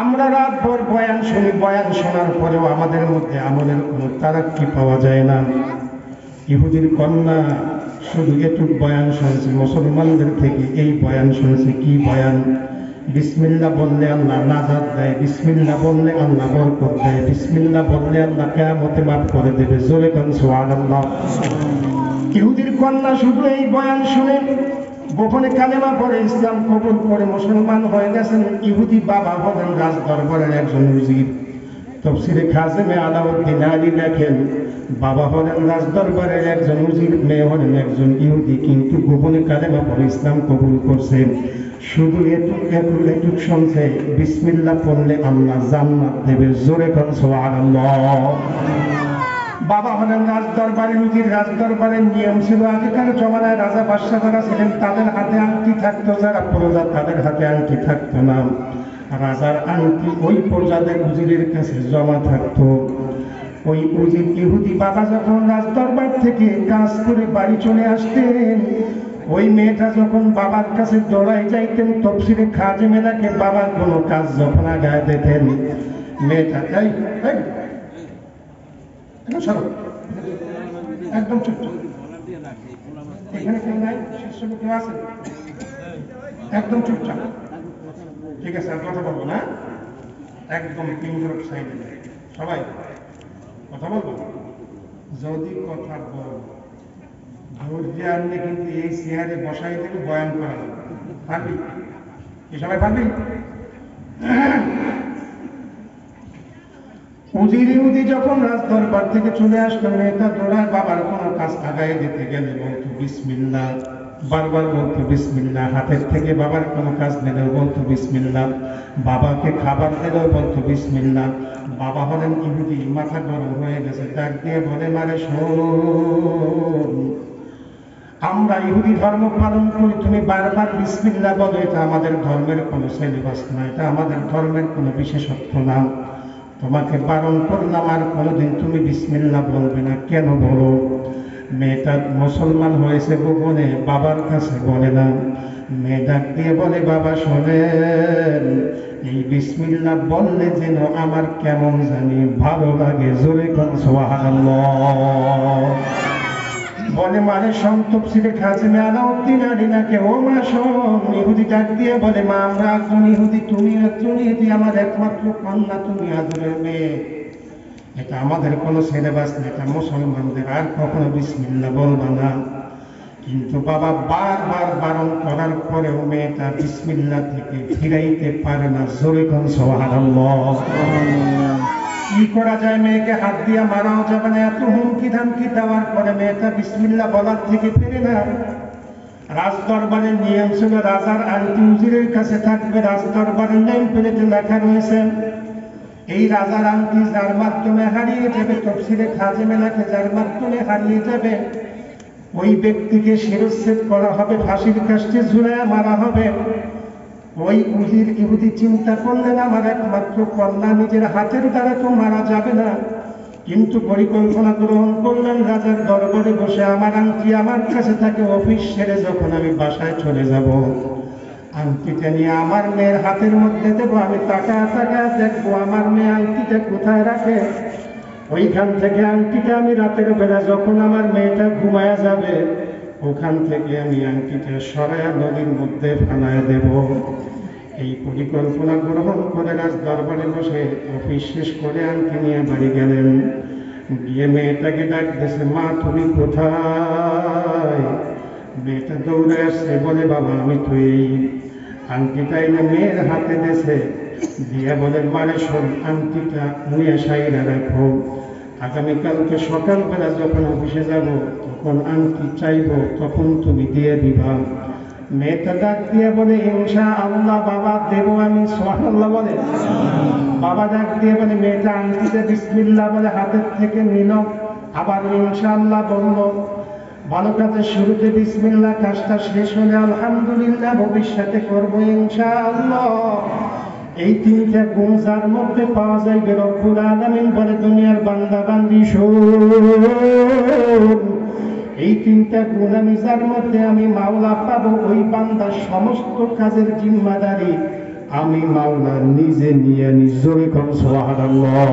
আমরা রাতভর বয়ান শুনি, বয়ান শোনার পরেও আমাদের মধ্যে আমলের কোনো তারাক্কি পাওয়া যায় না। ইহুদির কন্যা শুধু এটুক বয়ান শুনছে, মুসলমানদের থেকে এই বয়ান শুনছে। কি বয়ান? বিসমিল্লাহ বললে আল্লাহ নাজাত দেয়, বিসমিল্লাহ বললে আল্লাহ বরকত দেয়, বিসমিল্লাহ বললে আল্লাহ কিয়ামতে মাফ করে দেবে। জোরে কান সুবহানাল্লাহ। ইহুদির কন্যা শুধু এই বয়ান শুনে গোপনে কালেমা পড়ে ইসলাম কবুল করে মুসলমান হয়ে গেছেন। ইহুদি বাবা হলেন রাজ দরবারের একজন উজির। তাফসীরে কাযিমে আলাউদ্দিন আলী লেখেন, বাবা হলেন রাজ দরবারের একজন উজির, মেয়ে হলেন একজন ইহুদি, কিন্তু গোপনে কালেমা পড়ে ইসলাম কবুল করছেন। শুধু এটুক শুনছে, বিসমিল্লাহ পড়লে আল্লাহ জান্নাত দেবে। জোরে কান সুবহানাল্লাহ। বাবা হলেন রাজ দরবারের উজির। রাজ দরবারের নিয়ম ছিল, আগেকার জমানায় রাজা বাদশা যারা ছিলেন তাদের হাতে আংটি থাকতো, যারা প্রজা তাদের হাতে আংটি থাকতো না। রাজার আংটি ওই প্রজাদের উজিরের কাছে জমা থাকতো। ওই উজির ইহুদি বাবা যখন রাজ দরবার থেকে কাজ করে বাড়ি চলে আসতেন, ওই মেয়েটা যখন বাবার কাছে দৌড়াই যাইতেন, তাফসীরে কাযিমে লেখে বাবার কোনো কাজ যখন আগায় দিতেন, মেয়েটা একদম চুপ, এখানে কেউ নাই, শিষ্য কেউ আছে, একদম চুপচাপ, ঠিক আছে? আর কথা বলবো না, একদম পিঞ্জর সাইডে সবাই কথা বলবো। যদি কথা বল ধৈর্য আনলে কিন্তু এই চেয়ারে বসাই থেকে বয়ান করা যাবে। পারবি? কি সবাই পারবি? উজির ইহুদি যখন রাজ দরবার থেকে চলে আসলো, মেয়েটা দৌড়ায় বাবার কোনো কাজ আগায় দিতে গেলে বলতো বিসমিল্লাহ, বারবার বলতো বিসমিল্লাহ। হাতের থেকে বাবার কোনো কাজ নিলেও বলতো বিসমিল্লাহ, বাবাকে খাবার দিলেও বলতো বিসমিল্লাহ। বাবা হলেন ইহুদি, মাথা গরম হয়ে গেছে, ডাক দিয়ে বলে, মানে শোন, আমরা ইহুদি ধর্ম পালন করি, তুমি বারবার বিসমিল্লাহ বলো, এটা আমাদের ধর্মের কোনো সিলেবাস না, এটা আমাদের ধর্মের কোনো বিশেষত্ব না। তোমাকে বারণ করলাম আর কোনোদিন তুমি বিসমিল্লাহ বলবে না। কেন বলো? মেয়েটা মুসলমান হয়েছে গোপনে, বাবার কাছে বলে না। মেয়ে ডাক দিয়ে বলে, বাবা শোনেন, এই বিসমিল্লাহ বললে যেন আমার কেমন জানি ভালো লাগে। জোরে কান সুবহানাল্লাহ। বলে, মানে শোন, তাফসীরে কাযিমে আলাউদ্দিন আলী লেখে, ও মা শোন। ইহুদি ডাক দিয়ে বলে, মা আমরা একজন ইহুদি, তুমি একজন ইহুদি, আমার একমাত্র কন্যা, তুমি আদরের মেয়ে, এটা আমাদের কোনো সিলেবাস না, এটা মুসলমানদের, আর কখনো বিসমিল্লাহ বলবা না। কিন্তু বাবা বারবার বারণ করার পরেও মেয়েটা বিসমিল্লাহ থেকে ফিরাইতে পারে না। জোরে কান সুবহানাল্লাহ। কি করা যায়? মেয়েকে হাত দিয়ে মারাও যাবে না, এত হুমকি ধামকি দেওয়ার পরে মেয়েটা বিসমিল্লাহ বলার থেকে ফিরে না। রাজ দরবারের নিয়ম ছিল, রাজার আংটি উজিরের কাছে থাকবে। রাজ দরবারের নেম প্লেটে লেখা রয়েছে, এই রাজার আংটি যার মাধ্যমে হারিয়ে যাবে, তাফসীরে কাযিমে লেখে, যার মাধ্যমে হারিয়ে যাবে ওই ব্যক্তিকে শিরচ্ছেদ করা হবে, ফাঁসির কাষ্ঠে ঝুলাইয়া মারা হবে। ওই উজির ইহুদি চিন্তা করলেন, আমার একমাত্র কন্যা, নিজের হাতের দ্বারা তো মারা যাবে না, কিন্তু পরিকল্পনা গ্রহণ করলেন, রাজার দরবারে বসে আমার আংটি আমার কাছে থাকে, অফিস সেরে যখন আমি বাসায় চলে যাব, আংটিটা নিয়ে আমার মেয়ের হাতের মধ্যে দেবো। আমি তাকায় তাকায় দেখবো আমার মেয়ে আংটিটা কোথায় রাখে। ওইখান থেকে আংটিটা আমি রাতের বেলা যখন আমার মেয়েটা ঘুমায়া যাবে, ওখান থেকে আমি আংটিটা সরায়া নদীর মধ্যে ফেলায় দেব। এই পরিকল্পনা গ্রহণ করে রাজ দরবারে বসে অফিস শেষ করে আংটি নিয়ে বাড়ি গেলেন। গিয়ে মেয়েটাকে ডাক দিয়েছে, মা তুমি কোথায়? মেয়েটা দৌড়ে আসছে, বলে, বাবা আমি তো এই আংটিটা এনে মেয়ের হাতে দিয়েছে, দিয়ে বলে, মানে শোন, আংটিটা নিয়ে সাইরা রাখো, আগামীকালকে সকালবেলা যখন অফিসে যাব তখন আংটি চাইব, তখন তুমি দিয়ে দিবা। মেয়েটা ডাক দিয়ে বলে ইনশাআল্লাহ বাবা দেব আমি, সুবহানাল্লাহ বলে। বাবা ডাক দিয়ে বলে মেয়েটা আংটিতে বিসমিল্লাহ বলে হাতের থেকে নিল, আবার ইনশাআল্লাহ বলল। ভালো কাজের শুরুতে বিসমিল্লাহ, কাজটা শেষ হলে আলহামদুলিল্লাহ, ভবিষ্যতে করবো ইনশাআল্লাহ। এই তিনটা গুণ যার মধ্যে পাওয়া যাইবে, রব্বুল আলামিন বলে দুনিয়ার বান্দা বান্দি শোন, এই তিনটা গুণ আমি যার মধ্যে আমি মাওলা পাবো, ওই বান্দার সমস্ত কাজের জিম্মাদারি আমি মাওলা নিজে নিয়ে নিজরে কম। সুবহানাল্লাহ।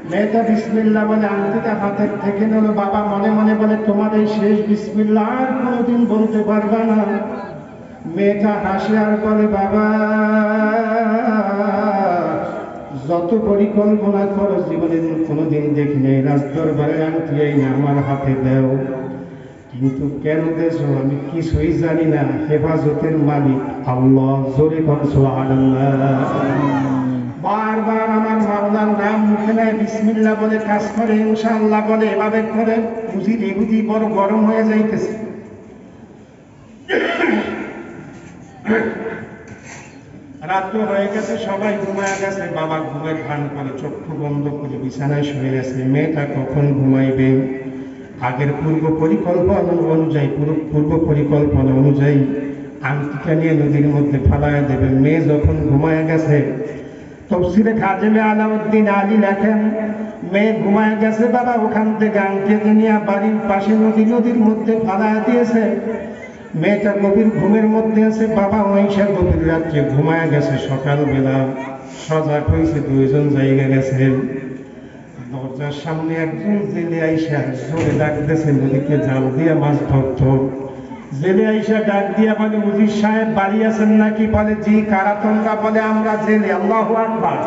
মেয়েটা বিসমিল্লাহ বলে আংটিটা হাতের থেকে নিল। বাবা মনে মনে বলে তোমার এই শেষ বিসমিল্লাহ, আর কোনোদিন বলতে পারবা না। মেয়েটা হাসে আর বলে বাবা যত পরিকল্পনা করো জীবনে কোনোদিন দেখি নেই, রাজদরবারে আংটি এই না আমার হাতে দেও, কিন্তু কেন দেশ আমি কিছুই জানি না। হেফাজতের মালিক আল্লাহ, জোরে কর সুবহানাল্লাহ। বারবার আমার মাওলার নাম মুখে নেয়, বিসমিল্লাহ বলে কাজ করে, ইনশাআল্লাহ বলে, এভাবে করে বুঝির এগুদি বড় গরম হয়ে যাইতেছে। রাত হয়ে গেছে, সবাই ঘুমায় গেছে। বাবা ঘুমের ভান করে চক্ষু বন্ধ করে বিছানায় শুয়ে গেছে। মেয়েটা কখন ঘুমাইবে? আগের পূর্ব পরিকল্পনা অনুযায়ী আংটিটা নিয়ে নদীর মধ্যে ফালায় দেবে। মেয়ে যখন ঘুমায় গেছে, তফসিরে খাজেমে আলাউদ্দিন আলী লেখেন মেয়ে ঘুমায় গেছে, বাবা ওখান থেকে আংটিটা নিয়ে বাড়ির পাশে নদীর মধ্যে ফালায় দিয়েছে। মেয়েটা গভীর ঘুমের মধ্যে আছে, বাবা ওইসা গভীর রাত্রে ঘুমায় গেছে। সকালবেলা সজাগ হয়েছে, দুইজন জায়গা গেছে। দরজার সামনে একজন জেলে আইসা জোরে ডাক দিয়েছে, নদীতে জাল দিয়ে মাছ ধরত। জেলে আইসা ডাক দিয়া বলে উজির সাহেব বাড়ি আছেন নাকি? বলে জি। কারা তোমরা? বলে আমরা জেলে। আল্লাহু আকবার।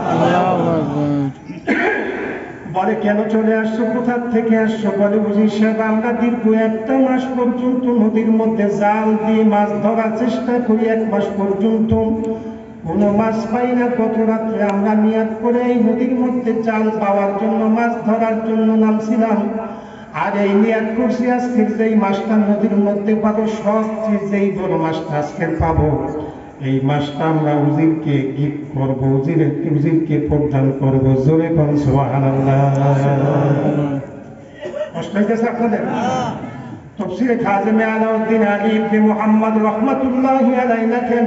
বলে কেন চলে আসছো, কোথা থেকে আসছো? বলে উজির সাহেব আমরা দীর্ঘ 1 মাস পর্যন্ত নদীর মধ্যে জাল দিয়ে মাছ ধরার চেষ্টা করি, 1 মাস পর্যন্ত কোনো মাছ পাই না। গত রাত্রে আমরা নিয়াত করে এই নদীর মধ্যে জাল পাওয়ার জন্য, মাছ ধরার জন্য নামছিলাম। আর এই নিয়াত করছি আজকের যেই মাছটা নদীর মধ্যে পাবো, সবচেয়ে যেই বড় মাছটা আজকের পাবো, এই মাছটা আমরা উজিরকে গিফট করবো, উজিরকে প্রদান করবো। জোরে কোন সুবহানাল্লাহ। কষ্ট হইতেছে আপনাদের? তাফসীরে খাজেমে আলাউদ্দিন আলী ইবনে মুহাম্মদ রাহমাতুল্লাহি আলাইহি লেখেন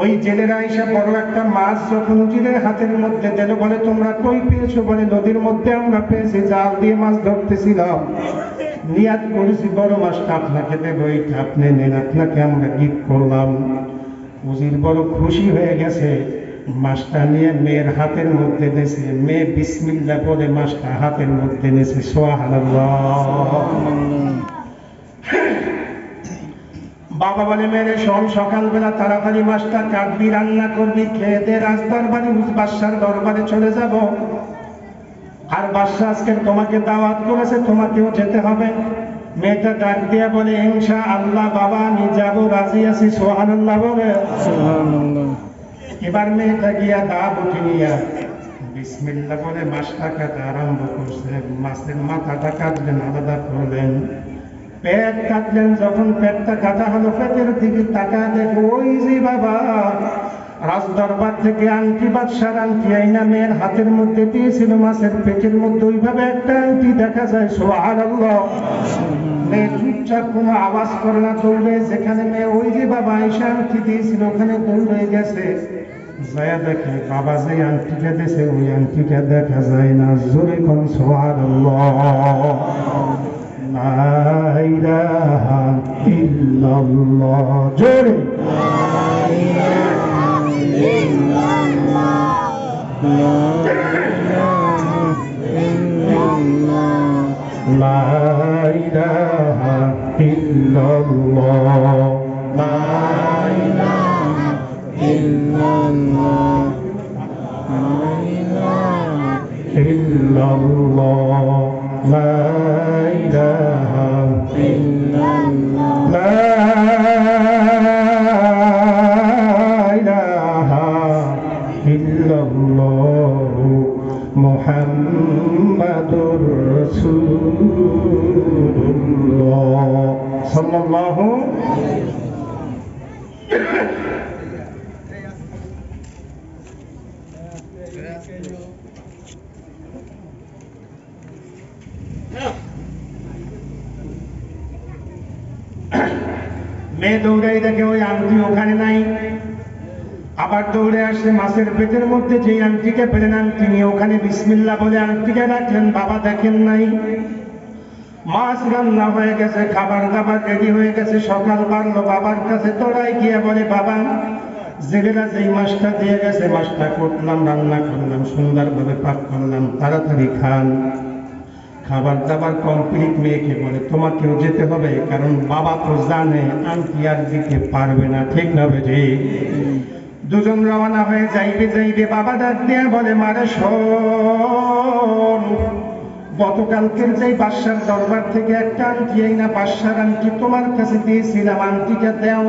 ওই জেলেরা এসে বড় একটা মাছ যখন উজিরের হাতের মধ্যে দিল, বলে তোমরা কই পেয়েছো? বলে নদীর মধ্যে আমরা পেয়েছি, জাল দিয়ে মাছ ধরতেছিলাম, নিয়াত করেছি বড় মাছটা আপনাকে দেবো, এইটা আপনি নেন, আপনাকে আমরা গিফট করলাম। উজির বড় খুশি হয়ে গেছে, মাছটা নিয়ে মেয়ের হাতের মধ্যে দিয়েছে। মেয়ে বিসমিল্লাহ বলে মাছটা হাতের মধ্যে নিয়েছে। সুবহানাল্লাহ। বাবা বলে মেরে শোন, সকালবেলা তাড়াতাড়ি মাছটা কাটবি, রান্না করবি, খেয়ে দে, রাজদরবারে বাদশার দরবারে চলে যাব। আর বাদশা আজকে তোমাকে দাওয়াত করেছে, তোমাকেও যেতে হবে। মেয়েটা ডাক দিয়া বলে ইনশাআল্লাহ বাবা আমি যাব, রাজি আছি। সুবহানাল্লাহ বলে। এবার মেয়েটা গিয়া দা বটি নিয়া বিসমিল্লাহ বলে মাছটা কাটা আরম্ভ করছে। মাছের মাথাটা কাটলেন, আলাদা করলেন, পেট কাটলেন। যখন পেটটা কাটা হলো, পেটের দিকে তাকা দেখো ওই যে বাবা রাজদরবার থেকে আংটি, বাদশার আংটি আইনা মেয়ের হাতের মধ্যে দিয়েছিল, মাছের পেটের মধ্যে ওইভাবে একটা আংটি দেখা যায়। সুবহানাল্লাহ। মেয়ে চুপচাপ কোনো আওয়াজ করে না, দৌড়ে যেখানে মেয়ে ওই যে বাবা আইসা আংটি দিয়েছিল ওখানে দৌড়ে গেছে। যায় দেখে বাবা যে আংটিটা দিয়েছে ওই আংটিটা দেখা যায় না। জোরে কোন সুবহানাল্লাহ। লা ইলাহা ইল্লাল্লাহ। জোরে লা ইলাহা ইল্লাল্লাহ। লা ইলাহা ইল্লাল্লাহ। লা ইলাহা ইল্লাল্লাহ। লা ইলাহা ইল্লাল্লাহ। লা ইলাহা ইল্লাল্লাহ। সাল্লাল্লাহু মেয়ে দৌড়াই দেখে ওই আংটি ওখানে নাই, আবার দৌড়ে আসে মাছের পেটের মধ্যে যে আংটিকে পেলেন আংটি নিয়ে ওখানে বিসমিল্লাহ বলে আংটিকে রাখলেন, বাবা দেখেন নাই। মাছ রান্না হয়ে গেছে, খাবার দাবার রেডি হয়ে গেছে, সকাল বাড়লো, বাবার কাছে দৌড়াই গিয়ে বলে, বাবা জেলেরা যেই মাছটা দিয়ে গেছে মাছটা করলাম, রান্না করলাম, সুন্দরভাবে পাক করলাম, তাড়াতাড়ি খান। খাবার দাবার কমপ্লিট। মেয়েকে বলে, তোমাকেও যেতে হবে, কারণ বাবা তো জানে আংটি আর দিতে পারবে না, ঠিক না বেজি? দুজন রওনা হয়ে যাইবে, বাবা ডাক দিয়ে বলে, মারে শোন, গতকালকের যে বাদশার দরবার থেকে একটা আংটি, এই না বাদশার আংটি তোমার কাছে দিয়েছিলাম, আংটিটা দাও।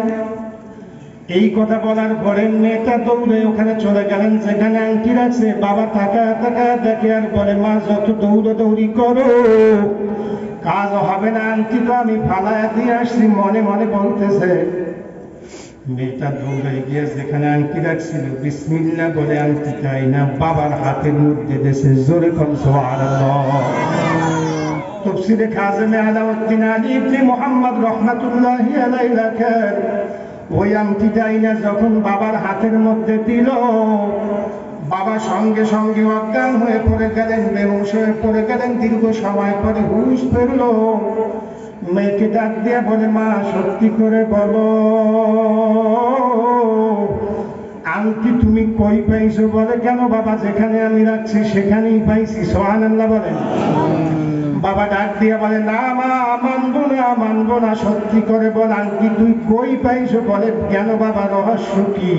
এই কথা বলার পরে মেয়েটা দৌড়ে ওখানে চলে গেলেন যেখানে আংটি রাখছে। বাবা তাকায় তাকায় দেখে আর বলে, মা যত দৌড়াদৌড়ি করো কাজ হবে না, আংটি তো আমি ফালায় দিয়ে আসছি। মনে মনে বলতেছে। মেয়েটা দৌড়ে গিয়ে যেখানে আংটি রাখছিল বিসমিল্লাহ বলে আংটিটা আইনা বাবার হাতের মধ্যে দেশে জোরে কোন সুবহানাল্লাহ। তাফসীরে কাযিমে আলাউদ্দিন আলী ইবনে মুহাম্মদ রাহমাতুল্লাহি আলাইহি লেখেন, ওই আংটিটা আইনা যখন বাবার হাতের মধ্যে দিল, বাবা সঙ্গে সঙ্গে অজ্ঞান হয়ে পড়ে গেলেন, বেহুশ হয়ে পড়ে গেলেন। দীর্ঘ সময় পরে হুঁশ ফিরল। মেয়েকে ডাক দিয়ে বলে, মা সত্যি করে বলো আংটি তুমি কই পাইছো? বলে, কেন বাবা যেখানে আমি রাখছি সেখানেই পাইছি। সুবহানাল্লাহ বলেন। বাবা ডাক দিয়ে বলে, না মা মানবো না, সত্যি করে বল আংটি তুই কই পাইছো? বলে, কেন বাবা রহস্য কি?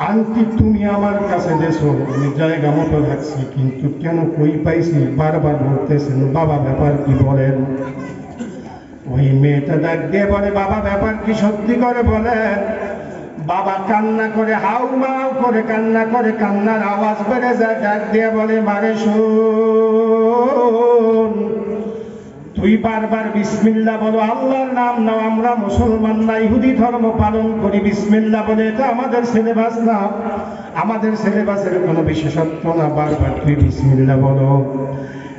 আংটি তুমি আমার কাছে দেছো, আমি জায়গা মতো রাখছি, কিন্তু কেন কই পাইছি বারবার বলতেছেন, বাবা ব্যাপার কি বলেন? ওই মেয়েটা ডাক দিয়ে বলে, বাবা ব্যাপার কি সত্যি করে বলেন। বাবা কান্না করে, হাউ মাউ করে কান্না করে, কান্নার আওয়াজ বেড়ে যায়। ডাক দিয়ে বলে, মারে শোন, তুই বারবার বিসমিল্লাহ বলো, আল্লাহর নাম নাও। আমরা মুসলমান না, ইহুদি ধর্ম পালন করি, বিসমিল্লাহ বলে এটা আমাদের সিলেবাস না, আমাদের সিলেবাসের কোনো বিশেষত্ব না। বারবার তুই বিসমিল্লাহ বলো।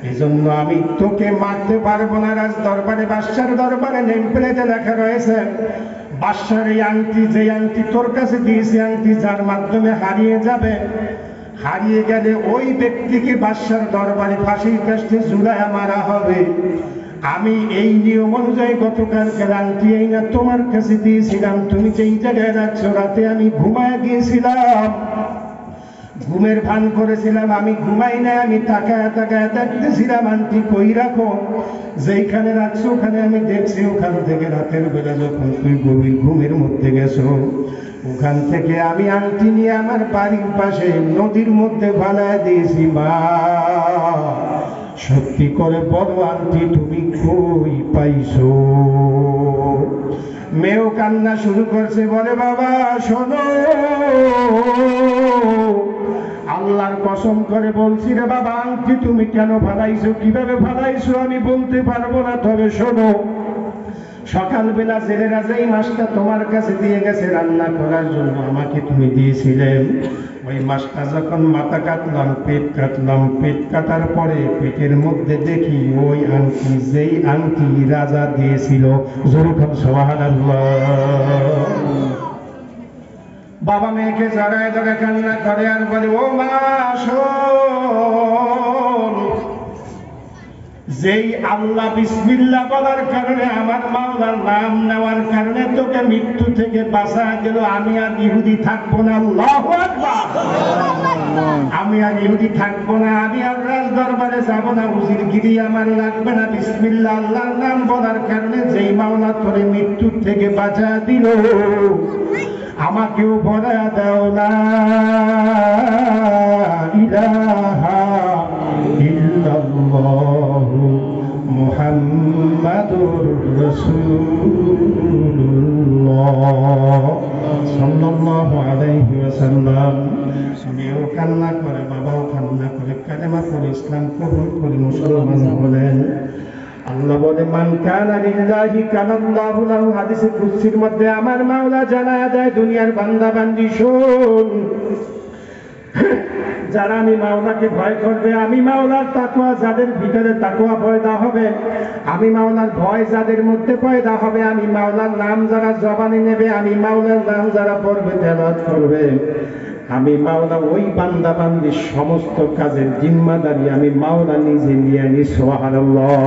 এই জন্য আমি তোকে মারতে পারবো না। রাজ দরবারে, বাদশার দরবারে নেম প্লেটে লেখা রয়েছে, বাদশার এই আংটি, যে আংটি তোর কাছে দিয়েছি, আংটি যার মাধ্যমে হারিয়ে যাবে, হারিয়ে গেলে ওই ব্যক্তিকে বাদশার দরবারে ফাঁসির কাস্টে ঝুলায়া মারা হবে। আমি এই নিয়ম অনুযায়ী গতকালকে আংটি এই না তোমার কাছে দিয়েছিলাম, তুমি যেই জায়গায় রাখছো, রাতে আমি ঘুমায় গিয়েছিলাম, ঘুমের ভান করেছিলাম, আমি ঘুমাই না, আমি তাকায় তাকায় দেখতেছিলাম আংটি কই রাখো, যেইখানে রাখছো ওখানে আমি দেখছি। ওখান থেকে রাতের বেলা যখন তুই গভীর ঘুমের মধ্যে গেছো, ওখান থেকে আমি আংটি নিয়ে আমার বাড়ির পাশে নদীর মধ্যে ফালায় দিয়েছি। মা সত্যি করে বলো আংটি তুমি কই পাইছো? মেয়েও কান্না শুরু করছে, বলে, বাবা শোনো, আল্লাহর কসম করে বলছি রে বাবা, আংটি তুমি কেন ফালাইছো, কিভাবে ফালাইছো আমি বলতে পারবো না, তবে শোনো, সকালবেলা জেলেরা যেই মাছটা তোমার কাছে দিয়ে গেছে রান্না করার জন্য আমাকে তুমি দিয়েছিলেন, ওই মাছটা যখন মাথা কাটলাম, পেট কাটলাম, পেট কাটার পরে পেটের মধ্যে দেখি ওই আংটি, যেই আংটি রাজা দিয়েছিল। যেরকম সুবহানাল্লাহ। বাবা মেয়েকে জড়ায় ধরে কান্না করে আর বলে, ও মা শোন, যেই আল্লাহ বিসমিল্লাহ বলার কারণে, আমার মাওলার নাম নেওয়ার কারণে তোকে মৃত্যু থেকে বাঁচায় দিল, আমি আর ইহুদি থাকবো না। আল্লাহু আকবার। আমি আর ইহুদি থাকবো না, আমি আর রাজ দরবারে যাবো না, উজিরগিরি আমার লাগবে না। বিসমিল্লাহ আল্লাহর নাম বলার কারণে যেই মাওলা তোরে মৃত্যু থেকে বাঁচায় দিল, আমাকেও বলা দাও না ইলাহা ইল্লাল্লাহু মুহাম্মাদুর রাসূলুল্লাহ সাল্লাল্লাহু আলাইহি ওয়াসাল্লাম। মেয়েও কান্না করে, বাবাও কান্না করে, কালেমা পড়ে ইসলাম কবুল করে মুসলমান হলেন। আল্লাহ বলে মান কানা লিল্লাহি কানাল্লাহু লাহু, হাদিসে কুদসির মধ্যে আমার মাওলা জানায়া দেয় দুনিয়ার বান্দা বান্দি শোন, যারা আমি মাওলাকে ভয় করবে, আমি মাওলার তাকওয়া যাদের ভিতরে তাকওয়া পয়দা হবে, আমি মাওলার ভয় যাদের মধ্যে পয়দা হবে, আমি মাওলার নাম যারা জবানে নেবে, আমি মাওলার নাম যারা পড়বে তেলাওয়াত করবে, আমি মাওলা ওই বান্দা বান্দির সমস্ত কাজের জিম্মাদারি আমি মাওলা নিজে নিয়ে নি। সুবহানাল্লাহ।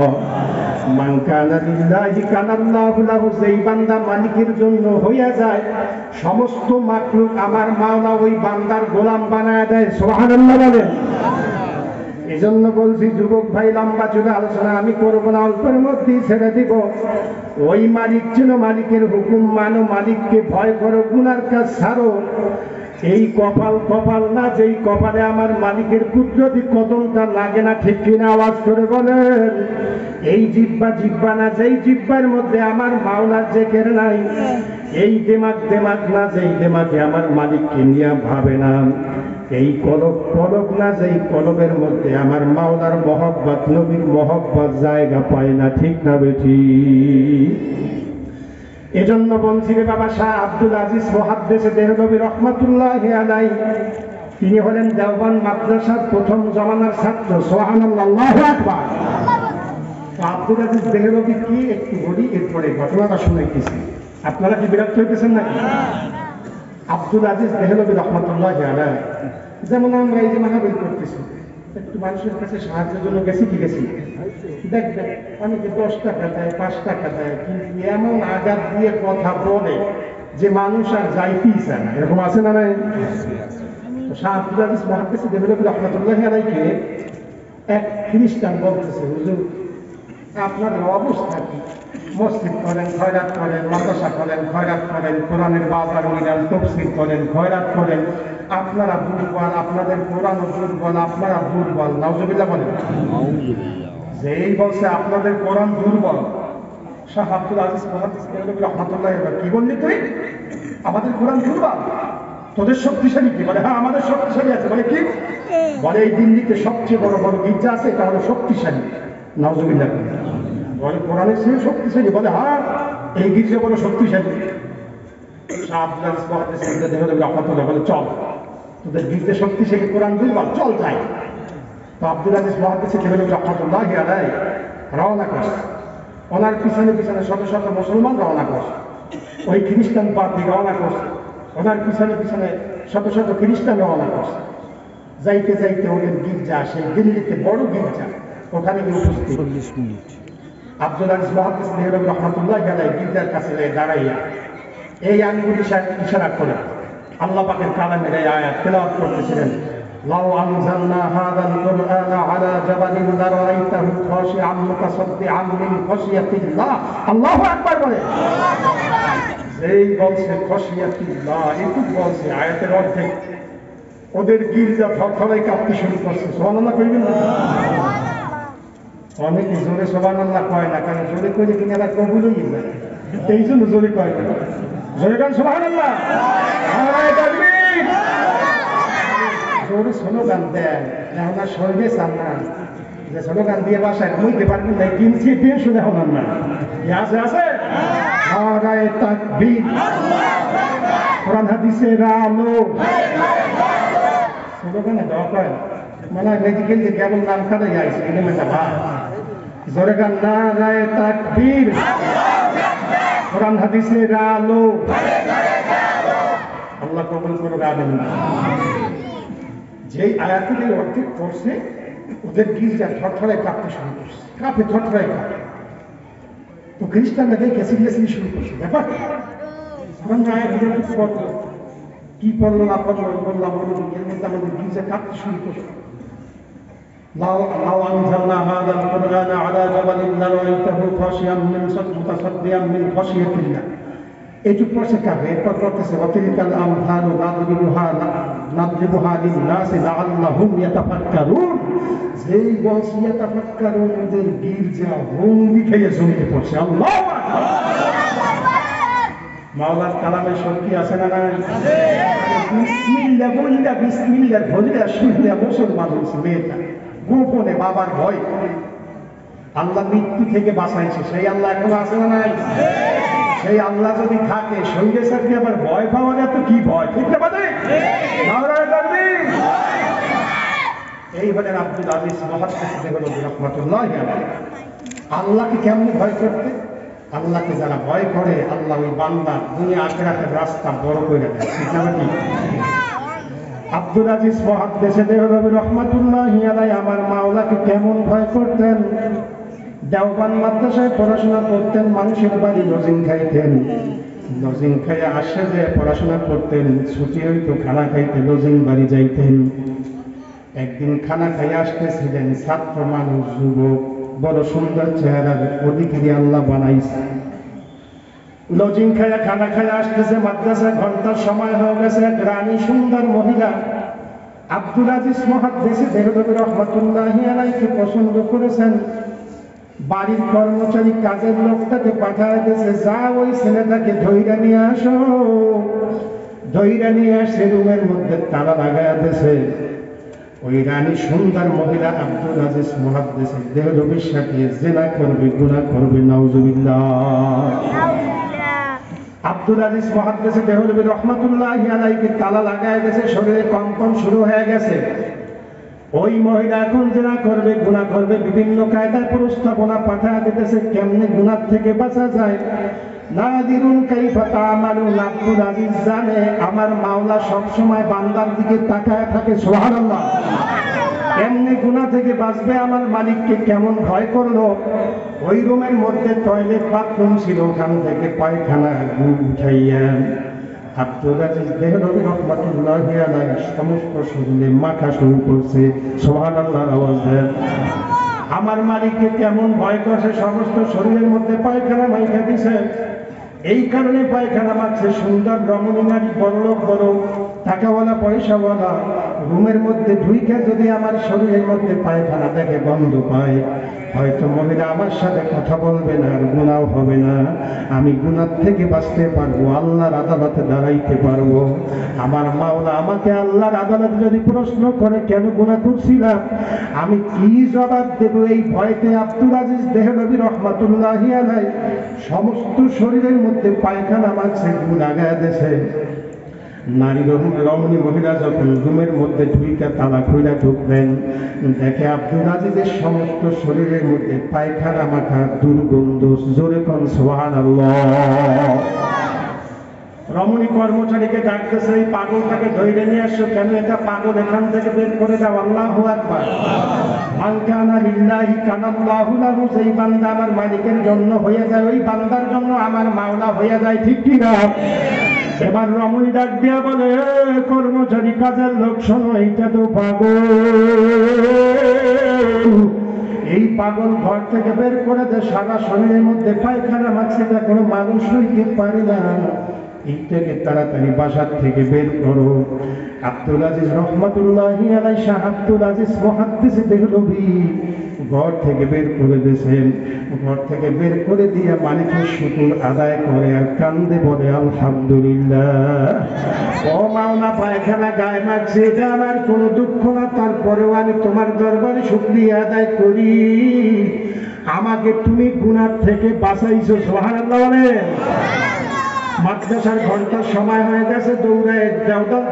মান কানা লিল্লাহি কানাল্লাহু লাহু, যেই বান্দা মালিকের জন্য হইয়া যায়, সমস্ত মাখলুক আমার মাওলা ওই বান্দার গোলাম বানায় দেয়। সুবহানাল্লাহ বলেন। এজন্য বলছি যুবক ভাই, লম্বা চূড়া আলোচনা আমি করবো না, অল্পের মধ্যেই ছেড়ে দিব। ওই মালিক ছিল, মালিকের হুকুম মানো, মালিককে ভয় করো, গুনার কাজ ছাড়ো। এই কপাল না, যেই কপালে আমার মালিকের কুদরতি কদমটা লাগে না, ঠিক কিনা আওয়াজ করে বলেন। এই জিহ্বা না, যেই জিহ্বার মধ্যে আমার মাওলার জিকির নাই। এই দেমাগ না, যেই দেমাগে আমার মালিককে নিয়ে ভাবে না। এই কলব না, যেই কলবের মধ্যে আমার মাওলার মহব্বত, নবীর মহব্বত জায়গা পায় না, ঠিক না বেঠি? এজন্য বলছি রে বাবা, শাহ আব্দুল আজিজ মুহাদ্দিস দেহলভী রাহমাতুল্লাহি আলাইহি, তিনি হলেন দেওবন্দ মাদ্রাসার প্রথম জমানার ছাত্র। সুবহানাল্লাহ, আল্লাহু আকবার। আব্দুল আজিজ দেহলভী কি একটু বলি, এরপরে ঘটনাটা শুনাইতেছি। আপনারা কি বিরক্ত হইতেছেন নাকি? আব্দুল আজিজ দেহলভী রাহমাতুল্লাহি আলাইহি, যেমন আমরা এই যে মাহফিল করতেছি, একটু মানুষের কাছে সাহায্যের জন্য গেছি দেখবেন অনেকে 10 টাকা দেয়, 5 টাকা দেয়, কিন্তু এমন আঘাত দিয়ে কথা বলে যে মানুষ আর যাইতেই চায় না। এরকম আছে না নাই? শাহ আব্দুল আজিজ মুহাদ্দিস দেহলভী রাহমাতুল্লাহি আলাইহি এক খ্রিস্টান বলতেছে, হুজুর আপনাদের অবস্থা কি? মসজিদ করেন, খয়রাত করেন, মাদ্রাসা করেন, খয়রাত করেন, কোরআনের বাজার মিলান, তাফসীর করেন, খয়রাত করেন, আপনারা দুর্বল, আপনাদের কোরআন দুর্বল, আপনারা দুর্বল। নাউজুবিল্লাহ বলেন। যেই বলছে আপনাদের কোরআন দুর্বল, শাহ আব্দুল আজিজ মুহাদ্দিস দেহলভী রাহমাতুল্লাহি আলাইহি, কি বললি তুই? আমাদের কোরআন দুর্বল, তোদের শক্তিশালী কি? বলে হ্যাঁ আমাদের শক্তিশালী আছে। বলে কি? বলে এই দিল্লিতে সবচেয়ে বড় গির্জা আছে, এটা হলো শক্তিশালী। নাউজুবিল্লাহ। বলে কোরআনের চেয়ে শক্তিশালী? বলে হ্যাঁ এই গির্জা বড় শক্তিশালী। শাহ আব্দুল আজিজ মুহাদ্দিস দেহলভী রাহমাতুল্লাহি বলে চল, তোদের গির্জা শক্তিশালী, কোরআন দুর্বল, চল যাই। তো আব্দুল আজিজ মুহাদ্দিস দেহলভী রাহমাতুল্লাহি আলাইহি রওনা করছে। ওনার পিছনে পিছনে শত শত মুসলমান রওনা করছে। ওই খ্রিস্টান পাদ্রী রওনা করছে, ওনার পিছনে পিছনে শত শত খ্রিস্টান রওনা করছে। যাইতে যাইতে ওদের গির্জা, সেই দিল্লিতে বড় গির্জা, ওখানে গিয়ে উপস্থিত। আব্দুল আজিজ মুহাদ্দিস দেহলভী রাহমাতুল্লাহি আলাইহি গির্জার কাছে দাঁড়াইয়া এই আঙ্গুল ইশারা করে আল্লাহ পাকের কালামের এই আয়াত তেলাওয়াত করতেছিলেন। লাউ আনজালনা হাযাল কুরআনা আলা জাবালিন লারাআইতাহু খাশিআন মুতাসাদ্দিআন মিন খাশিয়াতিল্লাহ। আল্লাহু আকবার বলে। এই বলছে খাশিয়াতিল্লাহ, একটু বলছে আয়াতের অর্ধেক, ওদের গির্জা থরথরাই কাঁপতে শুরু করছে। সুবহানাল্লাহ কইবেন না? অনেকে জোরে সুবহানাল্লাহ কয় না, কারণ জোরে কইলে কিনা আবার কবুল হয়ে যায়, এই জন্য জোরে কয় না। জোরে গান সুবহানাল্লাহ, নারায়ে তাকবীর। জোরে স্লোগান দেন, এখন আর স্বর্গে চান না, যে স্লোগান দিয়ে বাসায় ঘুমতে পারবেন না, কিনছি দিয়ে শুনে হলাম না। আছে আছে নারায়ে তাকবীর, কোরআন হাদিসের আলো। স্লোগানে দেওয়া কয় মানে মেডিকেল যে কেবল নাম খাতে যাইছে, এটা মানে ভাব। জোরে গান নারায়ে তাকবীর, কোরআন হাদিসের আলো। আল্লাহ কবুল করুক, আমিন। যেই আয়াতের এই অর্ধেক পড়ছে, ওদের গির্জা থরথরায় কাঁপতে শুরু করছে, কাঁপে থরথরায় কাঁপে। তো খ্রিস্টানরা দেখে সিরিয়াসলি শুরু করছে ব্যাপার। কি পড়লো না পড়লো বললাম, এর মধ্যে আমাদের গির্জা কাঁপতে শুরু করছে। লাউ আনজালনা হাযাল কুরআনা আলা জাবালিন লারাআইতাহু খাশিআন মুতাসাদ্দিআন মিন খাশিয়াতিল্লাহ। এইটুকু পড়ছে কাঁপে, এরপর করতেছে ওয়াতিলকাল আমসালু নাদরিবুহা লিন-নাসি লাআল্লাহুম ইয়াতাফাক্কারুন। যেই বলছে ইয়াতাফাক্কারুন, ওদের গির্জা হুমড়ি খেয়ে জমিতে পড়ছে। আল্লাহু আকবার। মাওলার কালামের শক্তি আছে না নাই? বিসমিল্লাহ বললা, বিসমিল্লাহ বললা শুনলে মুসলমান হয়েছে মেয়েটা, গোপনে বাবার ভয়। আল্লাহ মৃত্যু থেকে বাঁচাইছে, সেই আল্লাহ এখনো আছে না নাই? সেই আল্লাহ যদি থাকে সঙ্গে সাথে আবার ভয় পাওয়ার এত কি ভয়, ঠিক না? বাদে এই হলেন আব্দুল আজিজ মুহাদ্দিস দেহলভী রাহমাতুল্লাহ আলাইহি। আল্লাহকে কেমনি ভয় করতে? আল্লাহকে যারা ভয় করে আল্লাহ ওই বান্দা দুনিয়া আখিরাতের রাস্তা বড় করে দেয়, ঠিক না? আব্দুল আজিজ মুহাদ্দিস দেহলভী রাহমাতুল্লাহ আলাইহি আমার মাওলাকে কেমন ভয় করতেন? দেওবান মাদ্রাসায় পড়াশোনা করতেন, মানুষের বাড়ি লজিং খাইতেন, লজিং খাইয়া আসে যে পড়াশোনা করতেন, ছুটি হইতো খানা খাইতে লজিং বাড়ি যাইতেন। একদিন খানা খাইয়া আসতেছিলেন, ছাত্র মানুষ, যুবক, বড় সুন্দর চেহারার অধিকারী আল্লাহ বানাইছে। লজিং খাইয়া খানা খাইয়া আসতেছে, মাদ্রাসায় ঘন্টার সময় হয়ে গেছে। এক রানী সুন্দর মহিলা আব্দুল আজিজ মুহাদ্দিস দেহলভী রাহমাতুল্লাহ আলাইহি পছন্দ করেছেন। বাড়ির কর্মচারী কাজের লোকটাকে পাঠায় দিয়েছে, যা ওই ছেলেটাকে ধইরা নিয়ে আসো। ধইরা নিয়ে আসে রুমের মধ্যে তালা লাগাইয়া দিয়েছে। ওই রানী সুন্দর মহিলা আব্দুল আজিজ মুহাদ্দিস দেহলভীর সাথে জিনা করবে, গুনাহ করবে, নাউজুবিল্লাহ। আব্দুল আজিজ মুহাদ্দিস দেহলভী রাহমাতুল্লাহ আলাইহি তালা লাগাইয়া দিয়েছে, শরীরে কম্পন শুরু হয়ে গেছে। ওই মহিলা এখন জিনা করবে, গুনাহ করবে, বিভিন্ন কায়দায় প্রস্তাবনা পাঠায় দিতেছে কেমনে গুনাহ থেকে বাঁচা যায়। নাদিরুন কাইফা তা'মালুন। আব্দুল আজিজ জানে আমার মাওলা সব সময় বান্দার দিকে তাকায় থাকে, সুবহানাল্লাহ। এমনি গুনাহ থেকে বাঁচবে, আমার মালিককে কেমন ভয় করলো। ওই রুমের মধ্যে টয়লেট বাথরুম ছিল, ওখান থেকে পায়খানা উঠাইয়া আব্দুল আজিজ দেহলভী রাহমাতুল্লাহ আলাইহি সমস্ত শরীরে মাখা শুরু করছে, সুবহানাল্লাহর আওয়াজ দেন। আমার মালিককে কেমন ভয় করছে, সমস্ত শরীরের মধ্যে পায়খানা মাইখা দিছে। এই কারণে পায়খানা মাখছে। সুন্দর রমণী নারী, বড়লোক, বড় টাকাওয়ালা, পয়সাওয়ালা, রুমের মধ্যে ঢুইকা যদি আমার শরীরের মধ্যে পায়খানা দেখে, গন্ধ পায়, হয়তো মহিলা আমার সাথে কথা বলবে না, আর গুনাহ হবে না। আমি গুনাহ থেকে বাঁচতে পারবো, আল্লাহর আদালতে দাঁড়াইতে পারবো। আমার মাওলা আমাকে আল্লাহর আদালতে যদি প্রশ্ন করে কেন গুনাহ করছিলাম, আমি কি জবাব দেব? এই ভয়তে আব্দুল আজিজ দেহলভী রাহমাতুল্লাহ আলাইহি সমস্ত শরীরের মধ্যে পায়খানা মাখছে, লাগায় দিয়েছে। নারী রমণী মহিলা যখন রুমের মধ্যে ঢুইকা তালা খুইলা ঢুকলেন, দেখে আব্দুল আজিজের সমস্ত শরীরের মধ্যে পায়খানা মাখা দুর্গন্ধ। জোরে কোন সুবহানাল্লাহ। রমণী কর্মচারীকে ডাকতেছে, এই পাগলটাকে ধরে নিয়ে আসো। কেন? এটা পাগল, এখান থেকে বের করে দাও। আল্লাহু আকবার। মান কানা লিল্লাহি কানাল্লাহু লাহু। যেই বান্দা আমার মালিকের জন্য হয়ে যায়, ওই বান্দার জন্য আমার মাওলা হয়ে যায়, ঠিক কি না? এবার রমণী ডাক দিয়া বলে, কর্মচারী, কাজের লোক, শোনো, এইটা তো পাগল। এই পাগল ঘর থেকে বের করে দে। সারা শরীরের মধ্যে পায়খানা মাখছে, এটা কোনো মানুষ হইতে পারে না। এইটাকে তাড়াতাড়ি বাসার থেকে বের করো। আব্দুল আজিজ রাহমাতুল্লাহ আলাইহি শাহ আব্দুল আজিজ মুহাদ্দিস দেহলভী ঘর থেকে বের করে দিয়েছেন। ঘর থেকে বের করে দিয়ে মালিকের শুকর আদায় করে আর কান্দে বলে, আলহামদুলিল্লাহ। ও মাওলা, পায়খানা গায়ে মাখছে, এটা আমার কোনো দুঃখ না, তারপরেও আমি তোমার দরবারে শুকরিয়া আদায় করি, আমাকে তুমি গুনাহ থেকে বাঁচাইছো, সুবহানাল্লাহ বলেন। মাদ্রাসার ঘন্টার সময় হয়ে গেছে, দৌড়ায়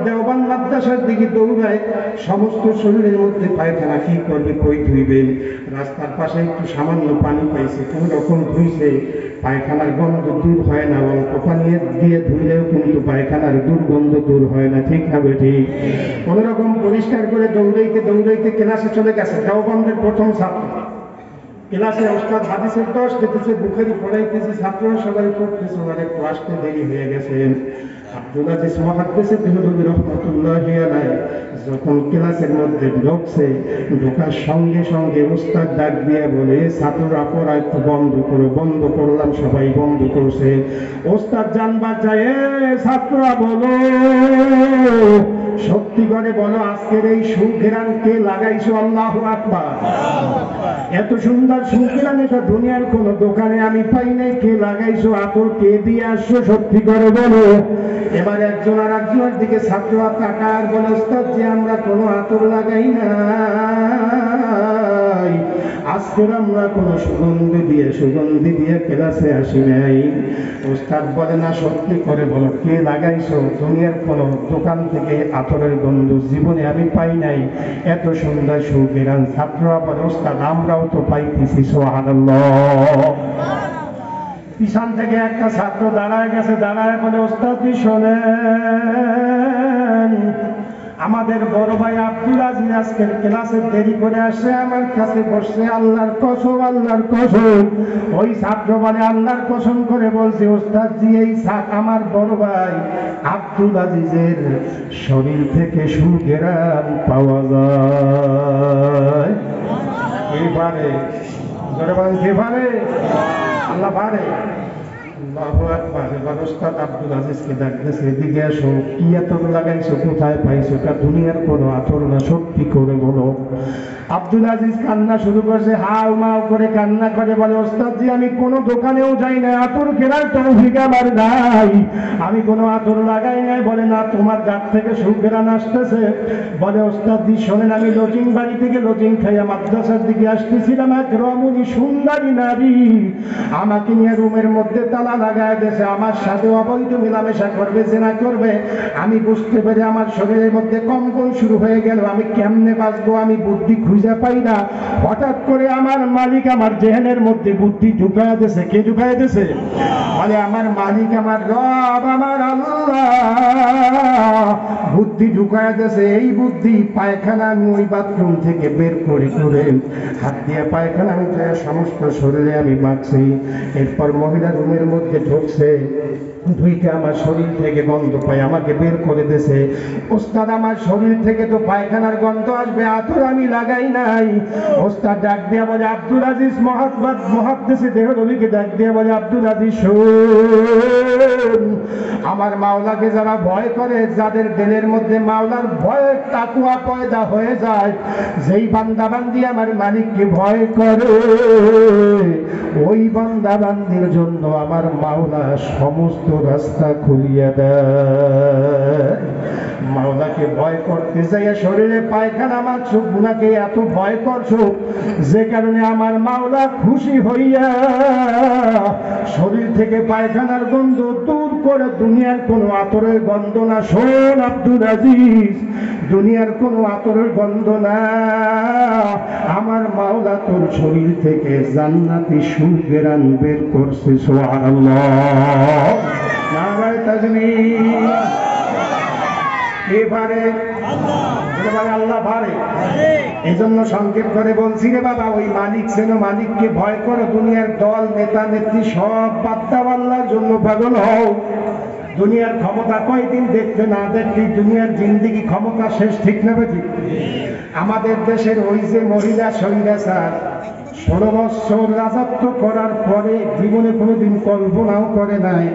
দেওবান মাদ্রাসার দিকে দৌড়ায়। সমস্ত শরীরের মধ্যে পায়খানা, কি করবে, কই ধুইবেন? রাস্তার পাশে একটু সামান্য পানি পাইছে, কোন রকম ধুইছে। পায়খানার গন্ধ দূর হয় না, অল্প পানি দিয়ে ধুইলেও কিন্তু পায়খানার দুর্গন্ধ দূর হয় না, ঠিক হবে? ঠিক। কোন রকম পরিষ্কার করে দৌড়াইতে দৌড়াইতে ক্লাসে চলে গেছে। দেওবন্দের প্রথম ছাত্র, ক্লাসে ওস্তাদ হাদিসের 10 দিতেছে, বুখারী পড়াইতেছে, ছাত্ররা সবাই পড়তেছে, ওনার একটু আসতে দেরি হয়ে গেছে। আব্দুল আজিজ মুহাদ্দিস দেহলভী রাহমাতুল্লাহ আলাইহি যখন ক্লাসের মধ্যে ঢুকছে, ঢোকার সঙ্গে সঙ্গে ওস্তাদ ডাক দিয়ে বলে, ছাত্ররা পড়া একটু বন্ধ করো। বন্ধ করলাম, সবাই বন্ধ করছে। ওস্তাদ জানবার যায়, ছাত্ররা বলো, সত্যি করে বলো, আজকের এই সুঘেরান কে লাগাইছো? আল্লাহু আকবার। এত সুন্দর সুঘেরান এটা দুনিয়ার কোন দোকানে আমি পাই নাই। কে লাগাইছো? আতর কে দিয়ে আসছো? সত্যি করে বলো। এবার একজন আর একজনের দিকে ছাত্ররা তাকায়, বলে, ওস্তাদ যে আমরা কোনো আতর লাগাই নাই, আজকের আমরা কোনো সুগন্ধি দিয়ে ক্লাসে আসি নাই। ওস্তাদ বলে না সত্যি করে বলো কে লাগাইছো? দুনিয়ার কোনো দোকান থেকে আতরের গন্ধ জীবনে আমি পাই নাই, এত সুন্দর সুঘ্রাণ। ছাত্ররা বলে ওস্তাদ আমরাও তো পাইতেছি। সুবহানাল্লাহ। পিছন থেকে একটা ছাত্র দাঁড়ায় গেছে, দাঁড়ায় বলে ওস্তাদ শোনেন, আমাদের বড় ভাই আব্দুল আজিজ আজকের ক্লাসে দেরি করে আসে, আমার কাছে বসছে। আল্লাহর কসম, আল্লাহর কসম। ওই ছাত্র বলে আল্লাহর কসম করে বলছে ওস্তাদ জি, এই আমার বড় ভাই আব্দুল আজিজের শরীর থেকে সুঘ্রাণ পাওয়া যায়। এবারে এবারে আল্লাহ পারে। ওস্তাদ আব্দুল আজিজকে ডাকতেছে, এদিকে আসো, কি আতর লাগাইছো, কোথায় পাইছো? এটা দুনিয়ার কোনো আতর না, সত্যি করে বলো। আব্দুল আজিজ কান্না শুরু করছে, হাউ মাউ করে কান্না করে বলে ওস্তাদ জি, আমি কোনো দোকানেও যাই না, আতর কেনার তৌফিক আমার নাই, আমি কোনো আতর লাগাই নাই। বলে না, তোমার গাছ থেকে সুঘ্রাণ আসতেছে। বলে ওস্তাদ জি শোনেন, আমি লজিং বাড়ি থেকে লজিং খাইয়া মাদ্রাসার দিকে আসতেছিলাম, এক রমণী সুন্দরী নারী আমাকে নিয়ে রুমের মধ্যে তালা লাগায় দিয়েছে, আমার সাথে অবৈধ মেলামেশা করবে, জেনা করবে। আমি বুঝতে পেরে আমার শরীরের মধ্যে কম্পন শুরু হয়ে গেল, আমি কেমনে বাঁচবো, আমি বুদ্ধি খুঁজে পাই না। হঠাৎ করে আমার মালিক আমার জেহেনের মধ্যে বুদ্ধি ঢুকায় দিয়েছে। কে ঢুকায় দিয়েছে? বলে আমার মালিক, আমার রব, আমার আল্লাহ বুদ্ধি ঢুকায় দিয়েছে। এই বুদ্ধি পায়খানা আমি ওই বাথরুম থেকে বের করে হাত দিয়ে পায়খানা আমি সমস্ত শরীরে আমি মাখছি। এরপর মহিলা রুমের মধ্যে ঢুকছে, ঢুকে আমার শরীর থেকে গন্ধ পাই, আমাকে বের করে দিয়েছে। ওস্তাদ আমার শরীর থেকে তো পায়খানার গন্ধ আসবে, আতর আমি লাগাই নাই। ওস্তাদ ডাক দিয়া বলে আব্দুল আজিজ, মহাদ্দেশে দেহরবিকে ডাক দিয়া বলে আব্দুল আজিজ শোন, আমার মাওলাকে যারা ভয় করে, যাদের দিলের মধ্যে মাওলার ভয়ের তাকুয়া পয়দা হয়ে যায়, যেই বান্দা বান্দি আমার মালিককে ভয় করে, ওই বান্দা বান্দির জন্য আমার মাওলা সমস্ত রাস্তা খুলিয়া দেয়। মাওলাকে ভয় করতে যাইয়া শরীরে পায়খানা মারছো, গুনাকে এত ভয় করছো যে কারণে আমার মাওলা খুশি হইয়া শরীর থেকে পায়খানার গন্ধ দূর করে, দুনিয়ার কোনো আতরের গন্ধ না। শোন আব্দুল আজিজ, দুনিয়ার কোনো আতরের গন্ধ না, আমার মাওলা তোর শরীর থেকে জান্নাতি সুঘ্রাণ বের করছে। সুবহানাল্লাহ, নারায়ে তাকবীর। এবারে আল্লাহ পারে। এই জন্য সংক্ষেপ করে বলছি রে বাবা, ওই মালিক ছিল, মালিককে ভয় করো। দুনিয়ার দল, নেতা নেত্রী সব বাদ দাও, আল্লাহর জন্য পাগল হও। দুনিয়ার ক্ষমতা কয়দিন দেখতে না দেখলেই দুনিয়ার জিন্দিগি ক্ষমতা শেষ, ঠিক না ঠিক? আমাদের দেশের ওই যে মহিলা স্বৈরাচার 16 বছর রাজত্ব করার পরে জীবনে কোনোদিন কল্পনাও করে নাই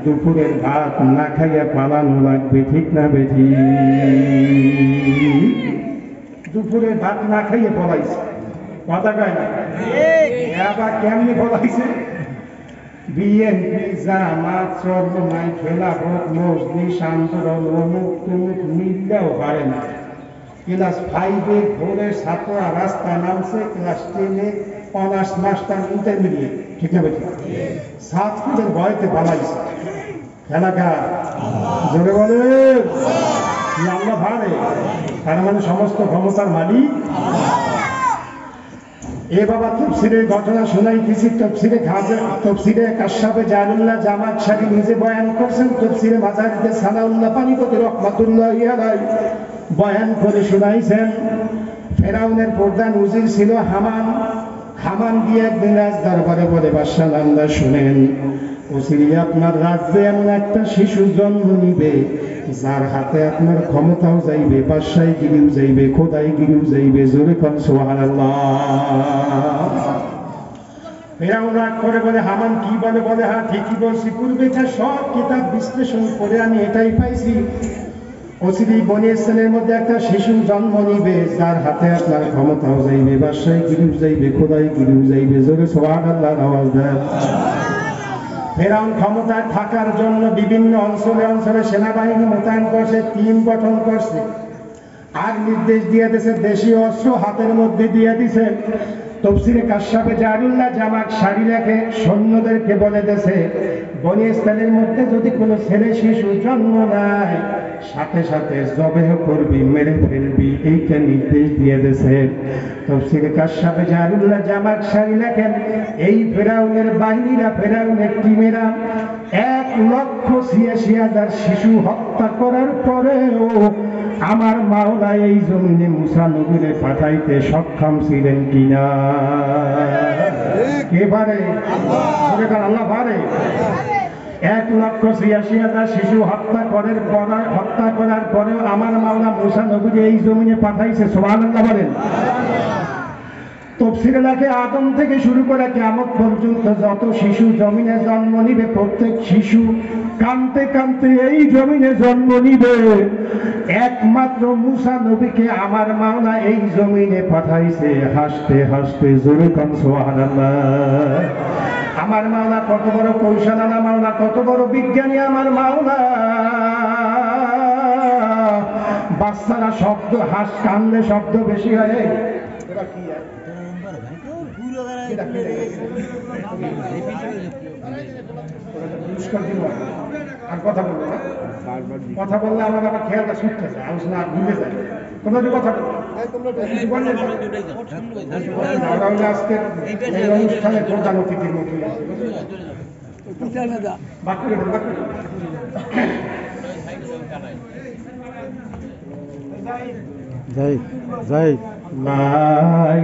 দুপুরের ভাত না খাইয়া পালানো লাগবে, ঠিক না বেঠি? দুপুরের ভাত না খাইয়ে পলাইছে, কথা কয় না? আবার কেমনি পলাইছে? বিএনপি, জামাত, চরমনাই, খেলাফত, মজলিস, আন্দোলন, অমুক তমুক মিললেও পারে না। ক্লাস 5-এ ভোরের ছাত্ররা রাস্তায় নামছে, ক্লাস 10-এ অনার্স মাস্টার ইন্টারমিডিয়েট, ঠিক না বেঠিক? ছাত্রদের ভয়তে পালাইছে। খেলাকা জোরে বলে আল্লাহ ভারে। তার মানে সমস্ত ক্ষমতার মালিক। এ বাবা তফসিরের ঘটনা শোনাইতেছি। তফসিরে কাশাফে জালালুল্লাহ জামাত শাহী নিজে বয়ান করছেন। তফসিরে মাজারিতে সানাউল্লাহ পানিপতি রহমাতুল্লাহি আলাইহি বয়ান করে শোনাইছেন। ফেরাউনের প্রধান উজির ছিল হামান। হামান দিয়ে একদিন রাজ দরবারে বলে, বাদশাহ নামদা শুনেন, ওসিরি আপনার রাজ্যে এমন একটা শিশু জন্ম নিবে যার হাতে আপনার ক্ষমতাও যাইবে, বাদশাহী গিরিও যাইবে, খোদাই গিরিও যাইবে। জোরে কোন সুবহানাল্লাহ। ফেরাউন রাগ করে বলে, হামান কি বলে? বলে হ্যাঁ ঠিকই বলছি, পূর্বে যা সব কিতাব বিশ্লেষণ করে আমি এটাই পাইছি, ওসিরি বনি ইসরাইলের মধ্যে একটা শিশু জন্ম নিবে যার হাতে আপনার ক্ষমতাও যাইবে, বাদশাহী গিরিও যাইবে, খোদাই গিরিও যাইবে। জোরে সুবহানাল্লাহ আওয়াজ দেন। ফেরাউন ক্ষমতায় থাকার জন্য বিভিন্ন অঞ্চলে অঞ্চলে সেনাবাহিনী মোতায়েন করছে, টিম গঠন করছে, আর নির্দেশ দিয়ে দিয়েছে, দেশীয় অস্ত্র হাতের মধ্যে দিয়ে দিছে। তফসিরে কাশফে জারুল্লাহ জামাক সারি রেখে সৈন্যদেরকে বলে দেছে বনি ইসরাইলের মধ্যে যদি কোনো ছেলে শিশু জন্ম নেয় সাথে সাথে জবেহ করবি, মেরে ফেলবি, এইটা নির্দেশ দিয়ে দেছে। তফসিরে কাশফে জারুল্লাহ জামাক সারি লেখেন এই ফেরাউনের বাহিনীরা, ফেরাউনের টিমেরা 1,86,000 শিশু হত্যা করার পরেও আমার মাওলা এই জমিনে মুসা নবীরে পাঠাইতে সক্ষম ছিলেন কিনা? কে পারে? আল্লাহ পারে। 1,86,000 শিশু হত্যা করার পরেও আমার মাওলা মুসা নবীরে এই জমিনে পাঠাইছে। সুবহানাল্লাহ বলেন। তফসিরে লেখে আদম থেকে শুরু করে কিয়ামত পর্যন্ত যত শিশু জমিনে জন্ম নিবে প্রত্যেক শিশু কাঁদতে কাঁদতে এই জমিনে জন্ম নিবে। একমাত্র মুসা নবীকে আমার মাওলা এই জমিনে পাঠাইছে হাসতে হাসতে। জোরে কান সুবহানাল্লাহ। আমার মাওলা কত বড় কৌশলানা, মাওলা কত বড় বিজ্ঞানী আমার মাওলা। বাচ্চারা শব্দ হাস কান্দে শব্দ বেশি হয়। আর কথা বলবো না, কথা বললে আমার আবার খেয়ালটা ছুটতে যায়, আলোচনা ভুলে যায়। তোমরা যে কথা আজকে এই অনুষ্ঠানে প্রধান অতিথির মতো যাই যাই লা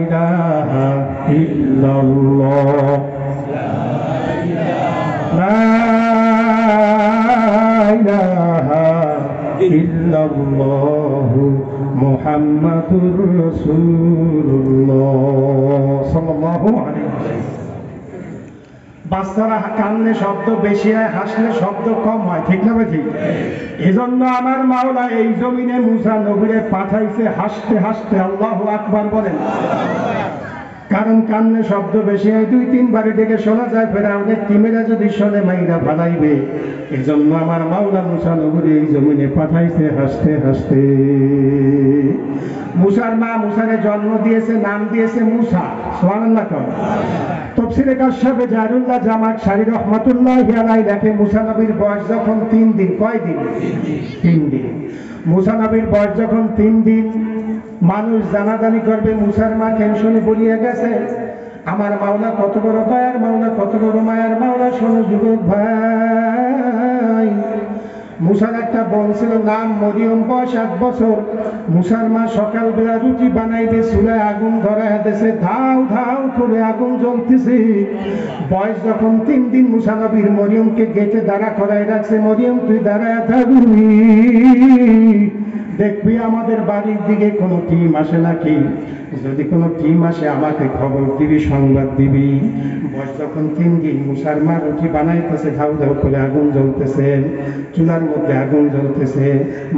ইলাহা ইল্লাল্লাহ, লা ইলাহা ইল্লাল্লাহ মুহাম্মাদুর রাসূলুল্লাহ সাল্লাল্লাহু আলাইহি ওয়াসাল্লাম। বাচ্চারা কান্নে শব্দ বেশি হয়, হাসলে শব্দ কম হয়, ঠিক না ঠিক? এজন্য আমার মাওলা এই জমিনে মুসা নবীরে পাঠাইছে হাসতে হাসতে। আল্লাহু আকবার বলেন। কারণ কান্নে শব্দ বেশি হয়, 2-3 বারে ডেকে শোনা যায়, ফেরাউনের টিমেরা যদি শোনে মাইরা ভালাইবে। এজন্য আমার মাওলা মুসা নবীরে এই জমিনে পাঠাইছে হাসতে হাসতে। মুসার মা মুসারে জন্ম দিয়েছে, নাম দিয়েছে মুসা। সুবহানাল্লাহ। তফসিরে কাশফে জারুল্লাহ জামাক সারি রহমাতুল্লাহি আলাইহি লেখে মুসা নবীর বয়স যখন 3 দিন, কয় দিন? 3 দিন। মুসা নবীর বয়স যখন 3 দিন, মানুষ জানাজানি করবে মুসার মা টেনশনে পড়িয়া গেছে। আমার মাওলা কত বড় দয়ার মাওলা, কত বড় মায়ার মাওলা। শোনো যুবক ভাই, মুসার একটা বোন ছিল, নাম মরিয়ম, বয়স 8 বছর। মুসার মা সকালবেলা রুটি বানাইবে, চুলায় আগুন ধরায় দিয়েছে, ধাউ ধাউ করে আগুন জ্বলতেছে। বয়স যখন 3 দিন, মুসা নবীর মরিয়মকে গেটে দাঁড়া করায় রাখছে। মরিয়ম তুই দাঁড়ায় থাকবি, দেখবি আমাদের বাড়ির দিকে কোনো টিম আসে নাকি। যদি কোনো টিম আসে আমাকে খবর দিবি, সংবাদ দিবি। বয়স যখন 3 দিন, মুসার মা রুটি বানাইতেছে, ধাউ ধাউ করে আগুন জ্বলতেছে, চুলার মধ্যে আগুন জ্বলতেছে।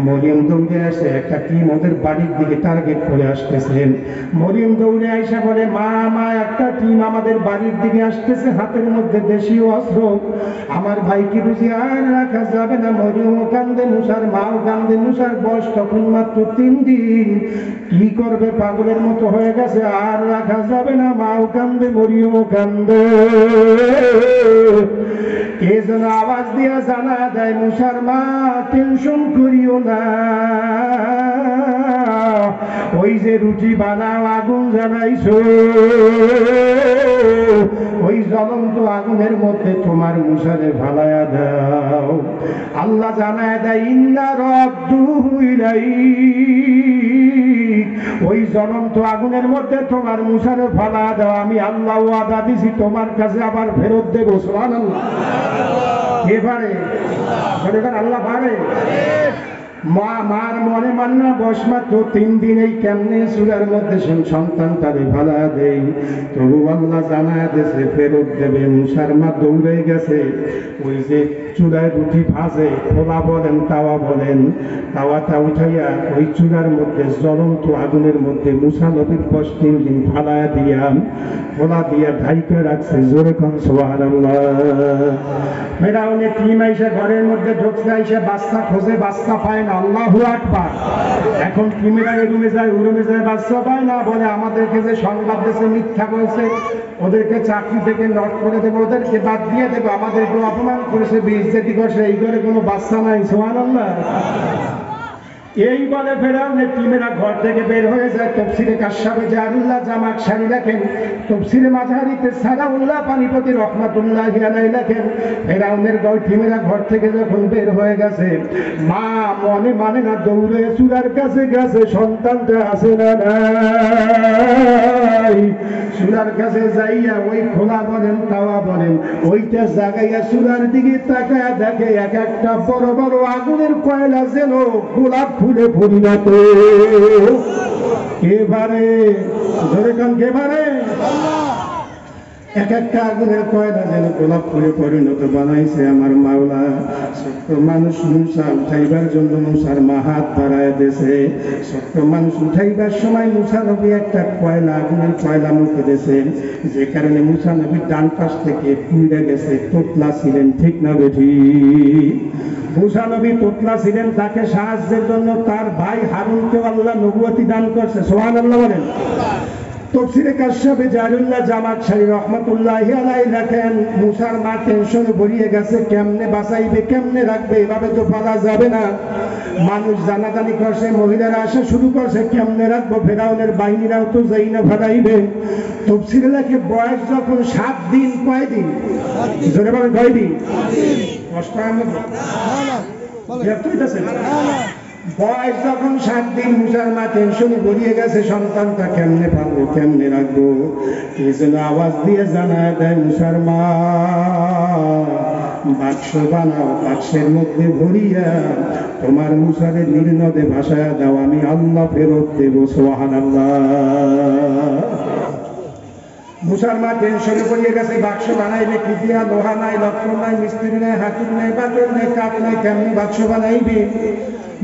মরিয়ম দৌড়ে আসে, একটা টিম ওদের বাড়ির দিকে টার্গেট করে আসতেছে। মরিয়ম দৌড়ে আইসা বলে, মা মা একটা টিম আমাদের বাড়ির দিকে আসতেছে, হাতের মধ্যে দেশীয় অস্ত্র। আমার ভাইকে বুঝি আর রাখা যাবে না। মরিয়মও কান্দে, মুসার মাও কান্দে। মুসার বয়স তখন মাত্র 3 দিন। কি করবে, পাগলের মতো হয়ে গেছে, আর রাখা যাবে না। মাও কান্দে, মরিয়মও কান্দে। কে যেন আওয়াজ দিয়া জানা দেয়, মুসার মা টেনশন করিও না, ওই যে রুটি বানাও আগুন জ্বালাইছো, ওই জ্বলন্ত আগুনের মধ্যে তোমার মুসারে ভালায়া দাও। আল্লাহ জানায় দেয়, ইন্না রাদ্দুহু ইলাইক, ওই জ্বলন্ত আগুনের মধ্যে তোমার মুসারে ভালা দাও। আমি আল্লাহ ওয়াদা দিছি তোমার কাছে আবার ফেরত দেবো। সুবহানাল্লাহ। কে পারে? আল্লাহ পারে। মার মনে মান্না, বয়স মাত্র 3 দিন। এই কেমনে চুলার মধ্যে সন্তান তারে ভালা দেই, তবু আল্লাহ জানায় দেশে ফেরত দেবে। মুসার মা দৌড়ে গেছে, ওই যে চুলায় রুটি ভাজে, খোলা বলেন তাওয়া বলেন, তাওয়াটা উঠাইয়া ওই চুলার মধ্যে জ্বলন্ত আগুনের মধ্যে মুসা নবীর 3 দিন ফালায়া দিয়া, খোলা দিয়া ঢাইকে রাখছে। জোরে কোন সুবহানাল্লাহ। ফেরাউনের টিম আইসা ঘরের মধ্যে ঢুকছে, আইসা বাচ্চা খোঁজে, বাচ্চা পায় না। আল্লাহু আকবার। এখন ক্রিমিনাল রুমে যায়, রুমে যায়, বাচ্চা পায় না, বলে আমাদেরকে যে সংবাদ দিয়েছে মিথ্যা বলছে, ওদেরকে চাকরি থেকে নট করে দেবো, ওদেরকে বাদ দিয়ে দেবো, আমাদেরকে অপমান করেছে, বেইজ্জতি করছে, এই ঘরে কোনো বাচ্চা নাই। সুবহানাল্লাহ। এই বলে ফেরাউনের টিমেরা ঘর থেকে বের হয়ে যায়। তফসিরে কাশফে জারুল্লাহ জামাখশারি লেখেন, তফসিরে মাঝারিতে সালাউল্লাহ পানিপতি রহমাতুল্লাহি আলাইহি লেখেন, ফেরাউনের টিমেরা ঘর থেকে যখন বের হয়ে গেছে, মা মনে মানে না দৌড়ে চূড়ার কাছে গেছে, সন্তানটা আছে না নাই। চূড়ার কাছে যাইয়া ওই খোলা বলেন তাওয়া বলেন ওইটা জাগাইয়া চূড়ার দিকে তাকায় দেখে এক একটা বড় বড় আগুনের কয়লা যেন গোলাপ ফুলে পরিণত। এবারে ধরে কান কেবারে এক একটা আগুনের কয়লা যেন গোলাপ ফুলে পরিণত বানাইছে আমার মাওলা। ছোট্ট মানুষ মুসা উঠাইবার জন্য মুসার মা হাত বাড়ায় দিয়েছে। ছোট্ট মানুষ উঠাইবার সময় মুসা নবী একটা কয়লা আগুনের কয়লা মুখে দিয়েছে, যে কারণে মুসা নবী ডান পাশ থেকে পুড়ে গেছে। তোতলা ছিলেন, ঠিক না বেঠি? মুসা নবী তোতলা ছিলেন, তাকে সাহায্যের জন্য তার ভাই হারুনকেও আল্লাহ নবুয়তি দান করছে। সুবহানাল্লাহ বলেন। তফসিরে কাশফে জারুল্লাহ জামাখশারি রহমাতুল্লাহি আলাইহি লেখেন, মুসার মা টেনশনে ভরিয়ে গেছে, কেমনে বাঁচাইবে, কেমনে রাখবে, এভাবে তো পালা যাবে না। মানুষ জানাজানি করছে, মহিলারা আসা শুরু করছে, কেমনে রাখবো, ফেরাউনের বাহিনীরাও তো যাই না ভাড়াইবে। তফসিরে লেখে বয়স যখন 7 দিন, কয়দিন জোরে বলেন, কয়দিন? কষ্ট বয়স যখন 7 দিন, মুসার মা টেনশনে ভরিয়ে গেছে, সন্তানটা কেমনে পারবো, কেমনে রাখবো। এই জন্য আওয়াজ দিয়ে জানায় দেয় মুসার মা, বাক্স বানাও, বাক্সের মধ্যে ভরিয়া তোমার মুসারে নীল নদে ভাসায় দাও, আমি আল্লাহ ফেরত দেবো। সুবহানাল্লাহ। মুসার মা টেনশনে পড়িয়ে গেছে, বাক্স বানাইবে কি দিয়া, লোহা নাই, লক্ষ্মণ নাই, মিস্ত্রি নাই, হাতুর নাই, বাতর নাই, কাঠ নাই, কেমনি বাক্স বানাইবে?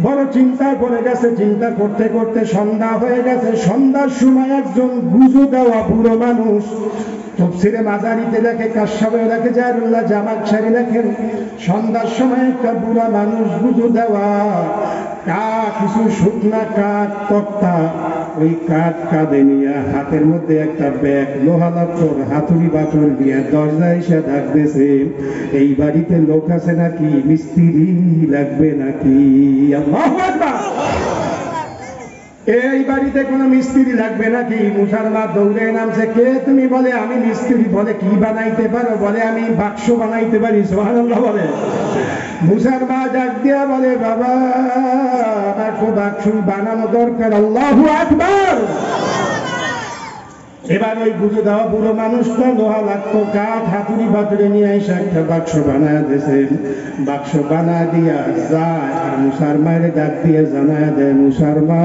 বড় চিন্তায় পড়ে গেছে। চিন্তা করতে করতে সন্ধ্যা হয়ে গেছে। সন্ধ্যার সময় একজন গুজো দেওয়া বুড়ো মানুষ, তফসিরে মাজারিতে লেখে, কাশফে লেখে, জারুল্লাহ জামাখশারি লেখেন, সন্ধ্যার সময় একটা বুড়া মানুষ গুজো দেওয়া, কিছু শুকনা কাঠ, তক্তা, ওই কাঠ কাঁধে নিয়ে হাতের মধ্যে একটা ব্যাগ, লোহা লাফর, হাতুড়ি বাটুর দিয়ে দরজায় এসে ডাকতেছে, এই বাড়িতে লোক আছে নাকি, মিস্ত্রি লাগবে নাকি? আল্লাহু আকবার। এই বাড়িতে কোনো মিস্ত্রি লাগবে নাকি? মুসার মা দৌড়ে নামছে, কে তুমি? বলে আমি মিস্ত্রি। বলে কি বানাইতে পারো? বলে আমি বাক্স বানাইতে পারি। সুবহানাল্লাহ বলে। মুসার মা ডাক দিয়া বলে, বাবা আমার তো বাক্স বানানো দরকার। আল্লাহু আকবার। এবার ওই বুঝে দেওয়া বুড়ো মানুষটা লোহা লাগতো, কাঠ, হাতুড়ি বাতুড়ে নিয়ে এসে একটা বাক্স বানায় দিয়েছে। বাক্স বানায় দিয়া যায় আর মুসার মায়ের ডাক দিয়ে জানায় দেয়, মুসার মা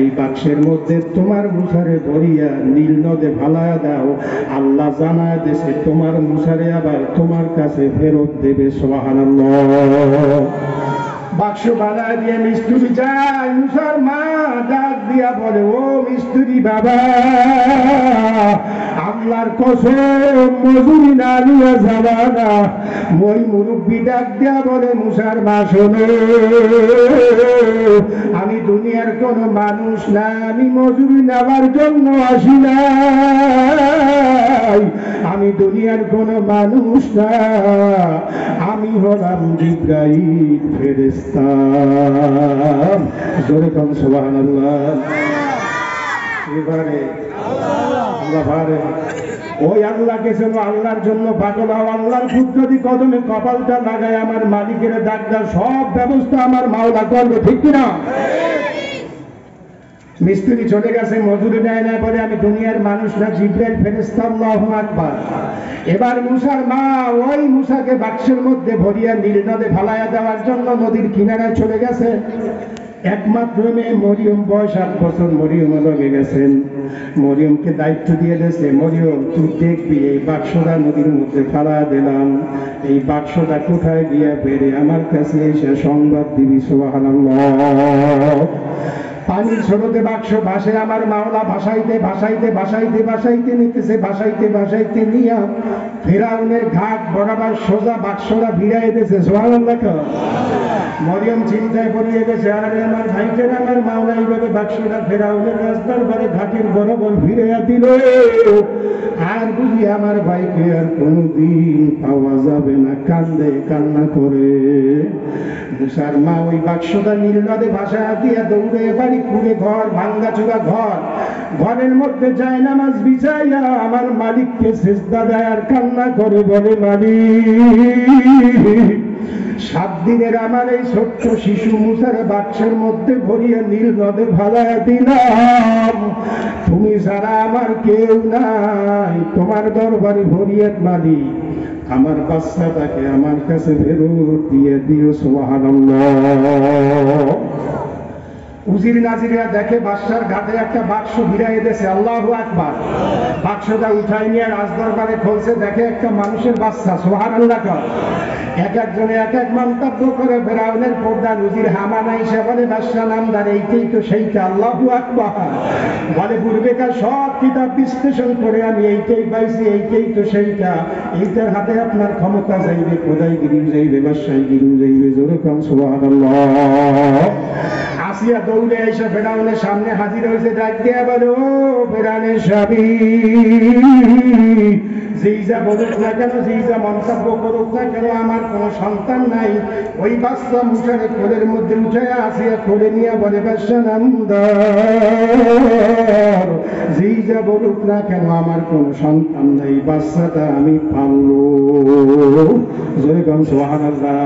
এই বাক্সের মধ্যে তোমার মুসারে ভরিয়া নীল নদে ভালায়া দাও, আল্লাহ জানায় দেশে তোমার মুসারে আবার তোমার কাছে ফেরত দেবে। সুবহানাল্লাহ। বাক্স বানায় দিয়ে মিস্ত্রি যায়। মুসার মা ডাক দিয়া বলে, ও মিস্ত্রি বাবা, আল্লাহর কসম মজুরি না নিয়ে যাবা না। ওই মুরব্বী ডাক দিয়া বলে, মুসার মা শোনো, আমি দুনিয়ার কোন মানুষ না, আমি মজুরি নেওয়ার জন্য আসি নাই, আমি দুনিয়ার কোন মানুষ না, আমি হলাম জিবরাইল ফেরেশতা। জোরে কান সুবহানাল্লাহ। এবারে ওই আল্লাহকে যেন আল্লাহর জন্য পাগল হও, আল্লাহর কুদরতি কদমে কপালটা লাগায় আমার মালিকের ডাকদার সব ব্যবস্থা আমার মাওলা করবে, ঠিক কিনা? মিস্ত্রি চলে গেছে, মজুরি নেয় না, বলে আমি দুনিয়ার মানুষ না, জিবরাইল ফেরেশতা। আল্লাহু আকবার। এবার মুসার মা ওই মুসাকে বাক্সের মধ্যে ভরিয়া নীল নদে ভালাইয়া দেওয়ার জন্য নদীর কিনারায় চলে গেছে। একমাত্র মেয়ে মরিয়ম, বয়স 8 বছর, মরিয়ম লগে গেছেন। মরিয়মকে দায়িত্ব দিয়ে দিয়েছে, মরিয়ম তুই দেখবি এই বাক্সটা নদীর মধ্যে ফেলা দিলাম, এই বাক্সটা কোথায় গিয়া বেড়ে আমার কাছে এসে সংবাদ দিবি। সুবহানাল্লাহ। পানির স্রোতে বাক্স ভাসে, আমার মাওলা ভাসাইতে ভাসাইতে ভাসাইতে ভাসাইতে নিতেছে, ভাসাইতে ভাসাইতে নিয়া ফেরাউনের ঘাট বরাবর সোজা বাক্সরা ভিড়াই দিয়েছে। সুবহানাল্লাহ। মরিয়ম চিন্তায় পড়িয়ে গেছে, আরে আমার ভাইকের আমার মাওলা এইভাবে বাক্সরা ফেরাউনের রাজদরবারে ঘাটের বরাবর ভিড়াইয়া দিল, আর বুঝি আমার ভাইকে আর কোনদিন পাওয়া যাবে না। কান্দে, কান্না করে মুসার মা ওই বাক্সটা নীল নদে ভাসা দিয়া দৌড়ে বাড়ি খুঁড়ে ঘর, ভাঙ্গাচোরা ঘর, ঘরের মধ্যে যায় নামাজ বিছাইয়া আমার মালিককে সিজদা দেয় আর কান্না করে বলে, মালিক 7 দিনের আমার এই ছোট্ট শিশু মুসার বাক্সের মধ্যে ভরিয়ে নীল নদে ভালাইয়া দিলাম, তুমি ছাড়া আমার কেউ নাই, তোমার দরবারে ভরিয়ে মালিক আমার বাচ্চাটাকে আমার কাছে ফেরত দিয়ে দিও। সুবহানাল্লাহ। উজির নাজিরা দেখে বাদশার ঘাটে একটা বাক্স ভিড়াই দিয়েছে। আল্লাহু আকবার। বাক্সটা উঠাই নিয়ে রাজদরবারে খুলছে, দেখে একটা মানুষের বাচ্চা। সুবহানাল্লাহ। এক একজনে এক এক মন্তব্য করে। ফেরাউনের প্রধান উজির হামান আইসা বলে, বাদশা নামদার এইটাই তো সেইটা। আল্লাহু আকবার। বলে, পূর্বেকার সব কিতাব বিশ্লেষণ করে আমি এইটাই পাইছি, এইটাই তো সেইটা, এইটার হাতে আপনার ক্ষমতা যাইবে, খোদাইগিরি যাইবে, বাদশাহগিরি যাইবে। জোরে কাম সুবহানাল্লাহ। আসিয়া দৌড়ে এসে ফেরাউনের সামনে হাজির হয়েছে, ডাক দিয়া বলে, ও ফেরাউনের স্বামী, যেই যা বলুক না কেন, যেই যা মন্তব্য করুক না কেন, আমার কোনো সন্তান নাই। ওই বাচ্চা মুসারে কোলের মধ্যে উঠে আসিয়া কোলে নিয়ে বলে, বাদশা নামদার, যেই যা বলুক না কেন, আমার কোনো সন্তান নাই, বাচ্চাটা আমি পালবো। যেরকম সুবহানাল্লাহ।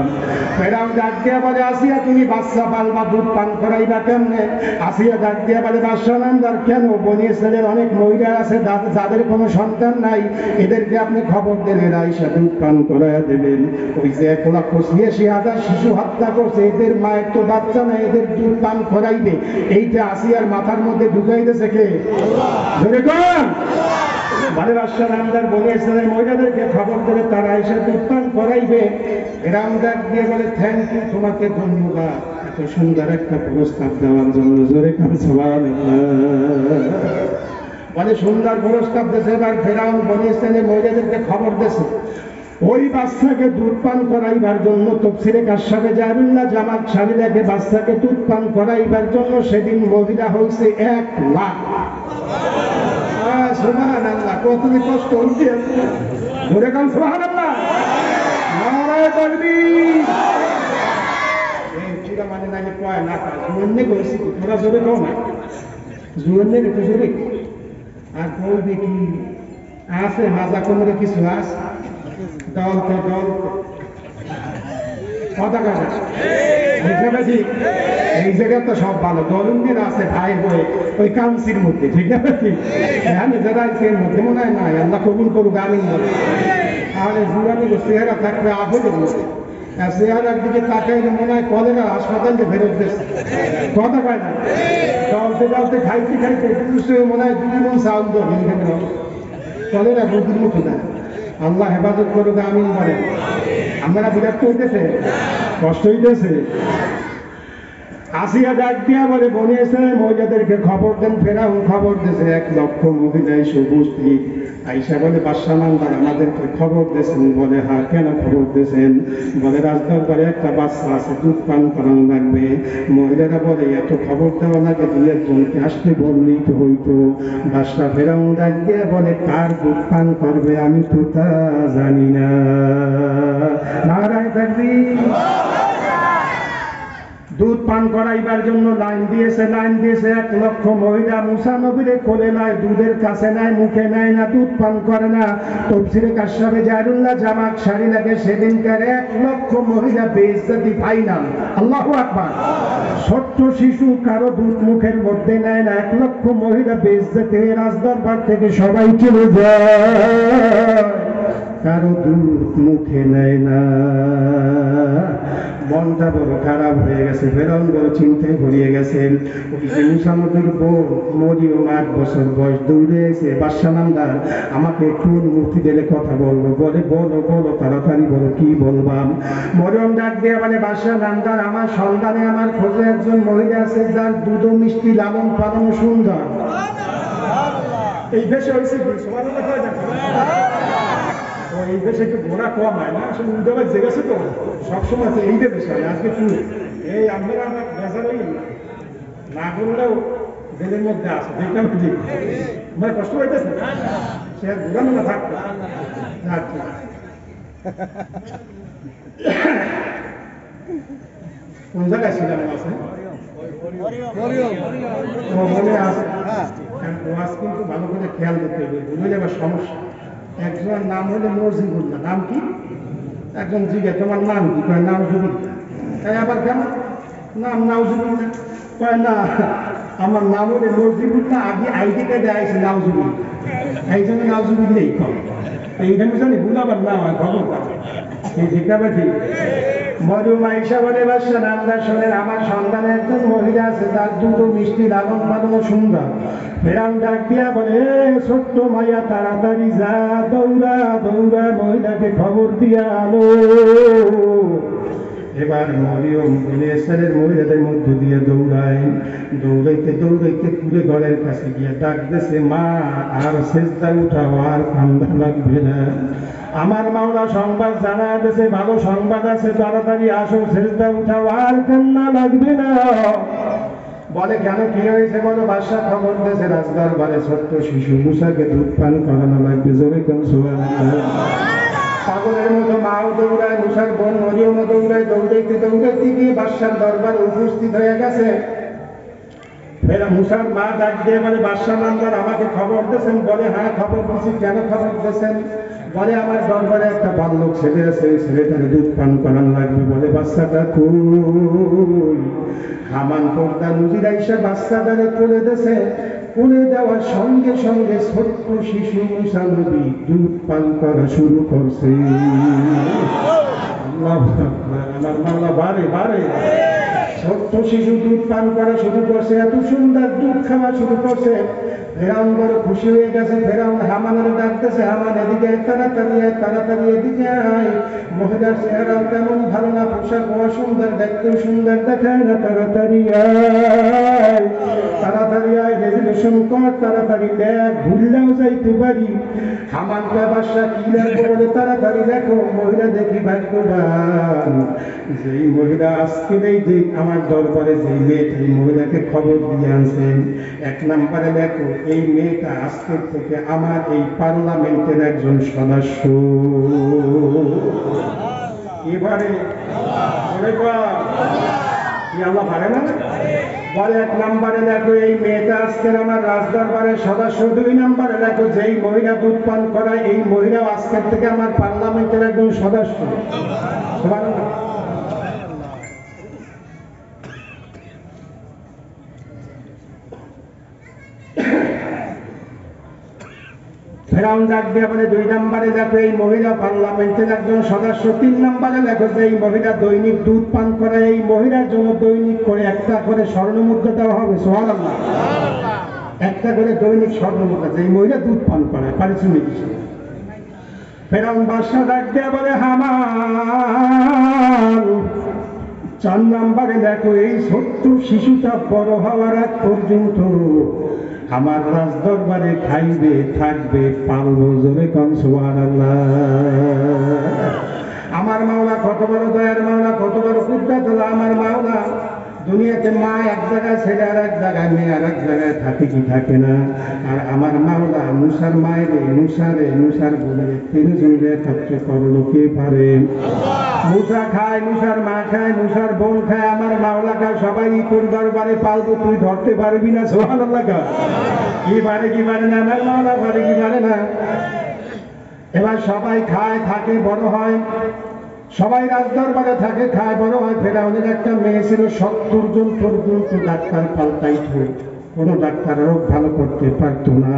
ফেরাউন ডাক দিয়া বলে, আসিয়া তুমি বাচ্চা পালবা, দুধ পান করাইবা কেমনে? আসিয়া ডাক দিয়া বলে, বাদশা নামদার, কেন বনি ইসরাইলের অনেক মহিলা আছে যাদের কোনো সন্তান নাই, এদেরকে আপনি খবর দিলে আইসা দুধ পান করাইয়া দেবেন। ওই যে 1,86,000 শিশু হত্যা করছে, এদের মায়ের তো বাচ্চা নাই, এদের দুধ পান করাইবে। এইটা আসিয়ার মাথার মধ্যে ঢুকাইতেছে কে? জোরে কোন? বলে, বাদশা নামদার বনি ইসরাইলের মহিলাদেরকে খবর দিলে তারা আইসা দুধ পান করাইবে। এরাম ডাক দিয়ে বলে, থ্যাংক ইউ, তোমাকে ধন্যবাদ এত সুন্দর একটা প্রস্তাব দেওয়ার জন্য। জোরে কাম সুবহানাল্লাহ। বলে, সুন্দর প্রস্তাব দিয়েছে। এবার ফেরাউন বনি ইসরাইলের মহিলাদেরকে খবর দিয়েছে, ওই বাচ্চাকে দুধ পান করাইবার জন্য তাফসীরে কাশফে জাহিরুল্লাহ জামাত শামিলাকে বাচ্চাকে দুধ পান করাইবার জন্য সেদিন মহিলা হয়েছে 1 লাখ। সুবহানাল্লাহ। কতদিন কষ্ট হচ্ছে। জোরে কাম সুবহানাল্লাহ। নারায়ে তাকবীর। এই পুরা মানে নাকি কয় না কাজ মনে কইছি, তোরা জোরে কও না, জোরে একটু জোরে। আর বলবে কি আছে মাজা কোমরে কিছু আছে, দল তো দল কথা কাজ ঠিক। এই জায়গায় তো সব ভালো দলুন্দিন আছে ভাই বই ওই কাউন্সির মধ্যে, ঠিক আছে। আমি যারা এর মধ্যে মনে হয় নাই, আল্লাহ কবুল করুক, আমিন বলে। তাহলে জুয়ানি চেহারা থাকবে আফেদের মধ্যে, চেহারার দিকে তাকাইলে মনে হয় কলেরা হাসপাতালে ফেরত দিচ্ছে। কথা কয় না, চলতে চলতে খাইতে খাইতে মনে হয় 2 মণ চাউল তো কলেরা বুদ্ধির মতো না। আল্লাহ হেফাজত করুক, আমিন বলে। আমরা বিরক্ত হইতেছে, কষ্ট হইতেছে। আসিয়া ডাক দিয়া বলে, বনি ইসরাইলের মহিলাদেরকে খবর দেন। ফেরাউন খবর দিয়েছে, 1 লক্ষ মহিলা এসে উপস্থিত। আইসা বলে, বাদশা নামদার আমাদেরকে খবর দিয়েছেন। বলে, হ্যাঁ, কেন খবর দিয়েছেন? বলে, রাজদরবারে একটা বাচ্চা আছে, দুধ পান করানো লাগবে। মহিলারা বলে, এত খবর দেওয়া লাগে, 2 জনকে আসতে বললেই তো হইতো। বাদশা ফেরাউন ডাক দিয়া বলে, কার দুধ পান করবে আমি তো তা জানি না। নারায়ে তাকবীর। দুধ পান করাইবার জন্য লাইন দিয়েছে 1 লক্ষ মহিলা। মুসা নবীরে কোলে নেয়, দুধের কাছে নেয়, মুখে নেয় না, দুধ পান করে না। তাফসীরে কাশফে জাহিরুল্লাহ জামাত শামিলাকে সেদিনকার 1 লক্ষ মহিলা বেইজ্জতি ফাইনাল। আল্লাহু আকবার। ছোট্ট শিশু কারো দুধ মুখের মধ্যে নেয় না, 1 লক্ষ মহিলা বেইজ্জতি হয়ে রাজদরবার থেকে সবাই চলে যায়। কারো দূত মুখে নেয় না। মনটা বড় খারাপ হয়ে গেছে, ফেরাউন বড় চিন্তায় ভরিয়ে গেছেন। ওই যে মুসা নবীর বোন মরিয়ম 8 বছর বয়স, দৌড়ে এসে বাদশা নামদার আমাকে কোন মুক্তি দিলে কথা বলবো, বলে বলো বলো তাড়াতাড়ি বলো কি বলবাম। মরিয়ম ডাক দিয়ে বলে বাদশা নামদার আমার সন্ধানে আমার খোঁজে একজন মহিলা আছে যার দুধ মিষ্টি লালন পালন সুন্দর। এই দেশে হয়েছে এই দেশে একটু ঘোরা কম হয় না, আসলে উল্টাবার জেগেছে তো সবসময় আছে এই দেশে হয়। আজকে তুই এই আপনারা আমার বেজার হয়ে না করলেও জেলের মধ্যে আছে, দেখলাম ঠিক আমার কষ্ট হইতেছে সে আর ঘুরানো না থাকতো। কোন জায়গায় ছিলাম আছে মনে আছে, ওয়াজ কিন্তু ভালো করে খেয়াল করতে হবে, ভুলে যাবার সমস্যা। একজনের নাম হলো মজিবুল্লাহ, নাম কি? একজন জিজ্ঞেস তোমার নাম কি? কয় নাউজুবিল্লাহ। তাই আবার কেন নাম নাউজুবিল্লাহ? কয় না আমার নাম হলো মজিবুল্লাহ, আগে আইডি কার্ডে আইসে নাউজুবিল্লাহ, এই জন্য নাউজুবিল্লাহই কম। এইখানে জানি ভুলাবার না হয় খবর এই শিক্ষাবা ঠিক। মরিয়ম আয়েশা বলে বাদশা নামদার শোনেন আমার সন্তানে একজন মহিলা আছে যার দুধ মিষ্টি লালন পালন সুন্দর। ফেরাউন ডাক দিয়া বলে ছোট্ট মাইয়া তাড়াতাড়ি যা, দৌড়া দৌড়া মহিলাকে খবর দিয়া আলো। এবার মরিয়ম বলে ইসরায়েলের মহিলাদের মধ্য দিয়ে দৌড়ায়, দৌড়াইতে দৌড়াইতে পুরে ঘরের কাছে গিয়ে ডাক দিয়েছে মা আর সেজদা উঠাও, আর কান্দা লাগবে না। আমার মাওলা সংবাদ জানা দিয়েছে, ভালো সংবাদ আছে, তাড়াতাড়ি আসো, সেজদা উঠাও, আর কান্না লাগবে না। বলে কেন কি হয়েছে বলো? বাদশা খবর দিয়েছে রাজদরবারে ছোট্ট শিশু মুসাকে দুধ পান করানো লাগবে। জোরে কেন সুবহানাল্লাহ। পাগলের মতো মাও দৌড়ায়, মুসার বোন মরিয়মও দৌড়ায়, দৌড়াইতে দৌড়াইতে গিয়ে বাদশার দরবারে উপস্থিত হয়ে গেছে। ফের মুসার মা ডাক দিয়ে বলে বাদশা নামদার আমাকে খবর দিয়েছেন। বলে হ্যাঁ খবর দিচ্ছি। কেন খবর দিয়েছেন? বলে আমার দরবারে একটা বালক ছেলে আছে, ওই ছেলেটাকে দুধ পান করানো লাগবে। বলে বাচ্চাটা কই? হামান পর্দা নজির আইসা বাচ্চাটারে কোলে দিয়েছে। কোলে দেওয়ার সঙ্গে সঙ্গে ছোট্ট শিশু মুসা নবী দুধ পান করা শুরু করছে। আমার মাওলা বারে বারে ছোট্ট শিশু দুধ পান করা শুরু করছে, এত সুন্দর দুধ খাওয়া শুরু করছে। ফেরাউন বড় খুশি হয়ে গেছে। ফেরাউন হামানের ডাকতেছে, হামান এদিকে তাড়াতাড়ি আয়, তাড়াতাড়ি এদিকে আয়। মহিলার চেহারাও তেমন ভালো না, পোশাক হওয়া সুন্দর, দেখতেও সুন্দর দেখায় না, তাড়াতাড়ি আয়, তাড়াতাড়ি আয়, রেজুলেশন কর, তাড়াতাড়ি দেখ, ভুললেও যাইতে পারি। হামান বাদশা কি লেখো? বলে তাড়াতাড়ি লেখো। মহিলা দেখি ভাগ্যবান, যেই মহিলা আজকের এই যে আমার দরবারে যেই মেয়েটা, এই মহিলাকে খবর দিয়ে আনছেন। 1 নম্বরে লেখো এই মেয়েটা আজকের থেকে আমার এই পার্লামেন্টের একজন সদস্য। এবারে আল্লাহ পারে না? বলে 1 নম্বরে লেখো এই মেয়েটা আজকের আমার রাজদরবারের সদস্য। 2 নম্বরে লেখো যেই মহিলা দুধ পান করায় এই মহিলা আজকের থেকে আমার পার্লামেন্টের একজন সদস্য। সুবহানাল্লাহ। ফেরাউন ডাক দিয়ে বলে 2 নম্বরে লেখো এই মহিলা পার্লামেন্টের একজন সদস্য। 3 নম্বরে লেখো যে এই মহিলা দৈনিক দুধ পান করে, এই মহিলার জন্য দৈনিক করে 1টা করে স্বর্ণমুদ্রা দেওয়া হবে। সুবহানাল্লাহ। 1টা করে দৈনিক স্বর্ণমুদ্রা, যে এই মহিলা দুধ পান করে পারিশ্রমিক হিসেবে। ফেরাউন বাদশা ডাক দিয়ে বলে হামান 4 নম্বরে লেখো এই ছোট্ট শিশুটা বড় হওয়ার আগ পর্যন্ত আমার রাজদরবারে খাইবে থাকবে পালবো। জোরে কোন সুবহানাল্লাহ। আমার মাওলা কত বড় দয়ার মাওলা, কত বড় কুদরত আমার মাওলা। দুনিয়াতে মা এক জায়গায়, ছেলে আর এক জায়গায়, মেয়ে আর এক জায়গায় থাকে কি থাকে না? আর আমার মাওলা মুসার মায়ের মুসার বোনে 3 জনকে একত্র করলো কে পারে? মুসা খায়, মুসার মা খায়, মুসার বোন খায়, আমার মাওলা খায়, সবাই তোর দরবারে পালবো, তুই ধরতে পারবি না। সুবহানাল্লাহ। কি পারে কি পারে না? আমার মাওলা পারে কি পারে না? এবার সবাই খায়, থাকে, বড় হয়, সবাই রাজদরবারে থাকে, খায়, বড় হয়। ফেরাউনের একটা মেয়ে ছিল, 70 জন পর্যন্ত ডাক্তার পাল্টাইত। কোন ডাক্তার রোগ ভালো করতে পারত না।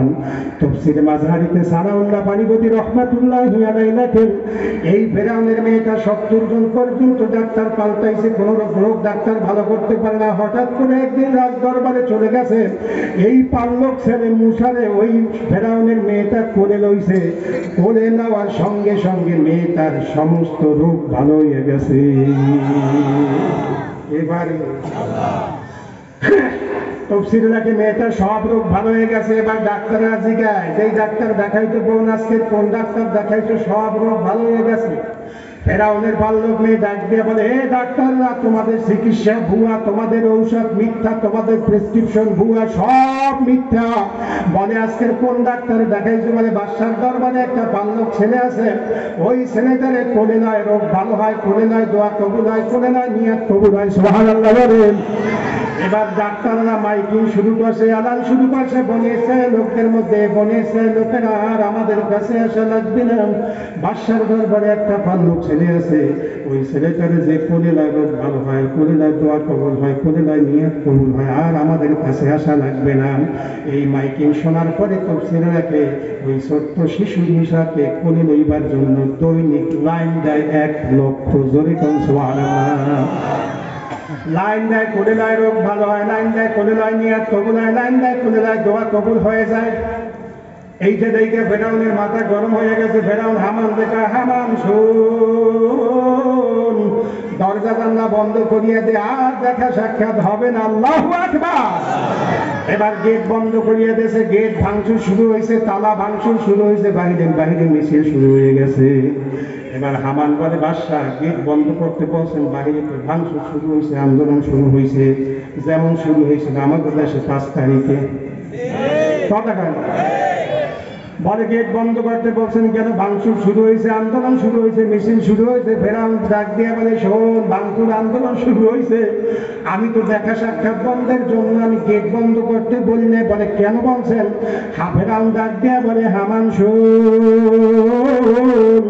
তাফসীর মাযহারিতে সানাউল্লাহ পানিপতি রাহমাতুল্লাহি আলাইহি লেখেন, এই ফেরাউনের মেয়েটা 70 জন পর্যন্ত ডাক্তার পাল্টাইছে, কোন রোগ ডাক্তার ভালো করতে পারে না। হঠাৎ করে একদিন রাজ দরবারে চলে গেছে, এই পাল্লক ছেলে মুসারে ওই ফেরাউনের মেয়েটা কোলে লইছে। কোলে নেওয়ার সঙ্গে সঙ্গে মেয়েটার সমস্ত রোগ ভালো হয়ে গেছে। এবারে তফসির লাগে মেয়েটার সব রোগ ভালো হয়ে গেছে। এবার ডাক্তাররা জিজ্ঞায়, যেই ডাক্তার দেখাইতো বোন আজকে কোন ডাক্তার দেখাইছো, সব রোগ ভালো হয়ে গেছে। ফেরাউনের বাল্যক মেয়ে ডাক দিয়ে বলে, হে ডাক্তাররা, তোমাদের চিকিৎসা ভুয়া, তোমাদের ঔষধ মিথ্যা, তোমাদের প্রেসক্রিপশন ভুয়া, সব মিথ্যা। বলে আজকের কোন ডাক্তার দেখাইছো? বলে বাদশার দরবারে একটা বাল্যক ছেলে আছে, ওই ছেলেটারে কোলে নয় রোগ ভালো হয়, কোলে নয় দোয়া কবুল হয়, কোলে নয় নিয়াত কবুল হয়। সুবহানাল্লাহ বলেন। এবার ডাক্তাররা মাইকিং শুরু করছে, আলান শুরু করছে, বনেছে লোকদের মধ্যে, বনেছে লোকেরা আর আমাদের কাছে আসা লাগবে না। বাদশার দরবারে একটা বাল্যক ছেলে আছে, ওই ছেলেটারে যে কোলে নয় রোগ ভালো হয়, কোলে নয় দোয়া কবুল হয়, কোলে নয় নিয়াত কবুল হয়, আর আমাদের কাছে আসা লাগবে না। এই মাইকিং শোনার পরে তফসিররাকে ওই ছোট্ট শিশু মুসাকে কোলে লইবার জন্য দৈনিক লাইন দেয় 1 লক্ষ। জোরে কোন সুবহানাল্লাহ। লাইন দেয় কোলে নয় রোগ ভালো হয়, লাইন দেয় কোলে নয় নিয়াত কবুল হয়, লাইন দেয় কোলে নয় দোয়া কবুল হয়ে যায়। এইটা দেখে ফেরাউনের মাথা গরম হয়ে গেছে। ফেরাউন হামান দেখা, হামান শোন, দরজা জানলা বন্ধ করিয়ে দে, আর দেখা সাক্ষাৎ হবে না। আল্লাহু আকবার। এবার গেট বন্ধ করিয়ে দিয়েছে, গেট ভাঙচুর শুরু হয়েছে, তালা ভাঙচুর শুরু হয়েছে, বাহিরে বাহিরে মিছিল শুরু হয়ে গেছে। এবার হামান বলে, বাদশাহ গেট বন্ধ করতে বলছেন, বাহিরে তো ভাঙচুর শুরু হয়েছে, আন্দোলন শুরু হয়েছে, যেমন শুরু হয়েছিল আমাদের দেশে 5 তারিখে। কথা কয় না? বলে গেট বন্ধ করতে বলছেন কেন? ভাঙচুর শুরু হয়েছে, আন্দোলন শুরু হয়েছে, মিছিল শুরু হয়েছে। ফেরাউন ডাক দিয়ে বলে, শোন, ভাঙচুর আন্দোলন শুরু হয়েছে, আমি তো দেখা সাক্ষাৎ বন্ধের জন্য আমি গেট বন্ধ করতে বলি না। বলে কেন বলছেন? ফেরাউন ডাক দিয়ে বলে, হামান শোন,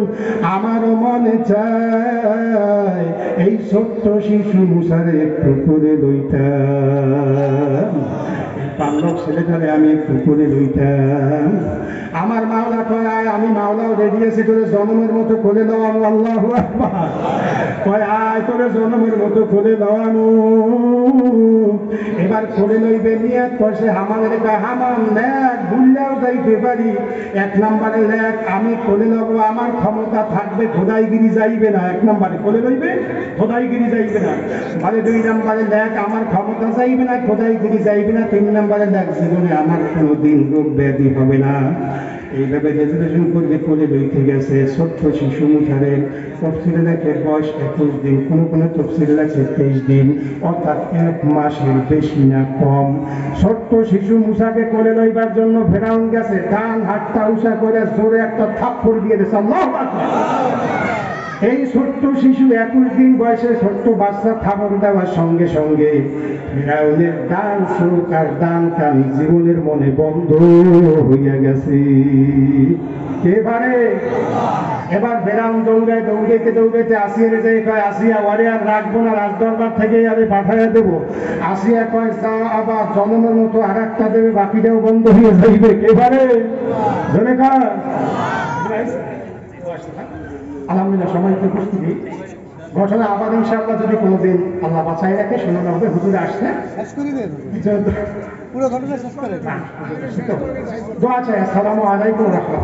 আমারও মনে চায় এই ছোট্ট শিশু মুসারে একটু করে লইতাম, পাল্লক ছেলেটারে আমি একটু করে লইতাম। আমার মাওলা কয়, আয়, আমি মাওলাও রেডি আছি তোরে জনমের মতো কোলে দেওয়ানো। আল্লাহু আকবার। কয়, আয়, তোরে জনমের মতো কোলে দেওয়ানো। এবার কোলে লইবে, নিয়াত করছে। হামানের কয়, হামান লেখ, ভুললেও যাইতে পারি। 1 নম্বরে লেখ, আমি কোলে নেব, আমার ক্ষমতা থাকবে, খোদাইগিরি যাইবে না। 1 নম্বরে কোলে লইবে, খোদাইগিরি যাইবে না। মানে 2 নম্বরে লেখ, আমার ক্ষমতা যাইবে না, খোদাইগিরি যাইবে না। 3 নম্বরে লেখ, জীবনে আমার কোনোদিন রোগ ব্যাধি হবে না। এইভাবে রেজুলেশন করবে, কোলে লইতে গেছে। ছোট্ট শিশু মুসারের তফসিলে লেখে বয়স 21 দিন, কোনো তফসিলে লেখে 23 দিন, অর্থাৎ 1 মাসের বেশি না কম। ছোট্ট শিশু মুসাকে কোলে লইবার জন্য ফেরাউন গেছে, ডান হাতটা উঁচা করে জোরে একটা থাপ্পড় দিয়ে দিয়েছে। আল্লাহু আকবার। এই ছোট্ট শিশু 21 দিন বয়সে ছোট্ট বাচ্চা থাপড় দেওয়ার সঙ্গে সঙ্গে ফেরাউনের ডান চোখ আর ডান কান জীবনের মনে বন্ধ হইয়া গেছে। এবার ফেরাউন দৌড়াইতে আসিয়ারে যাই কয়, আসিয়া, ওরে আর রাখবো না, রাজদরবার থেকে আরে পাঠাইয়া দেবো। আসিয়া কয়, যা, আবার জনমের মতো আর একটা দেবে, বাকিটাও বন্ধ হয়ে যাইবে। এবারে ধরে কয়, আলহামদুলিল্লাহ, সম্মানিত উপস্থিতি, ঘটনা আবার ইনশাআল্লাহ যদি কোনোদিন আল্লাহ বাঁচাই রাখে শোনানো হবে। হুজুরে আসছে, পুরো ঘটনা শেষ করে দোয়া চাই। আসসালামু আলাইকুম ওয়া রাহমাতুল্লাহ।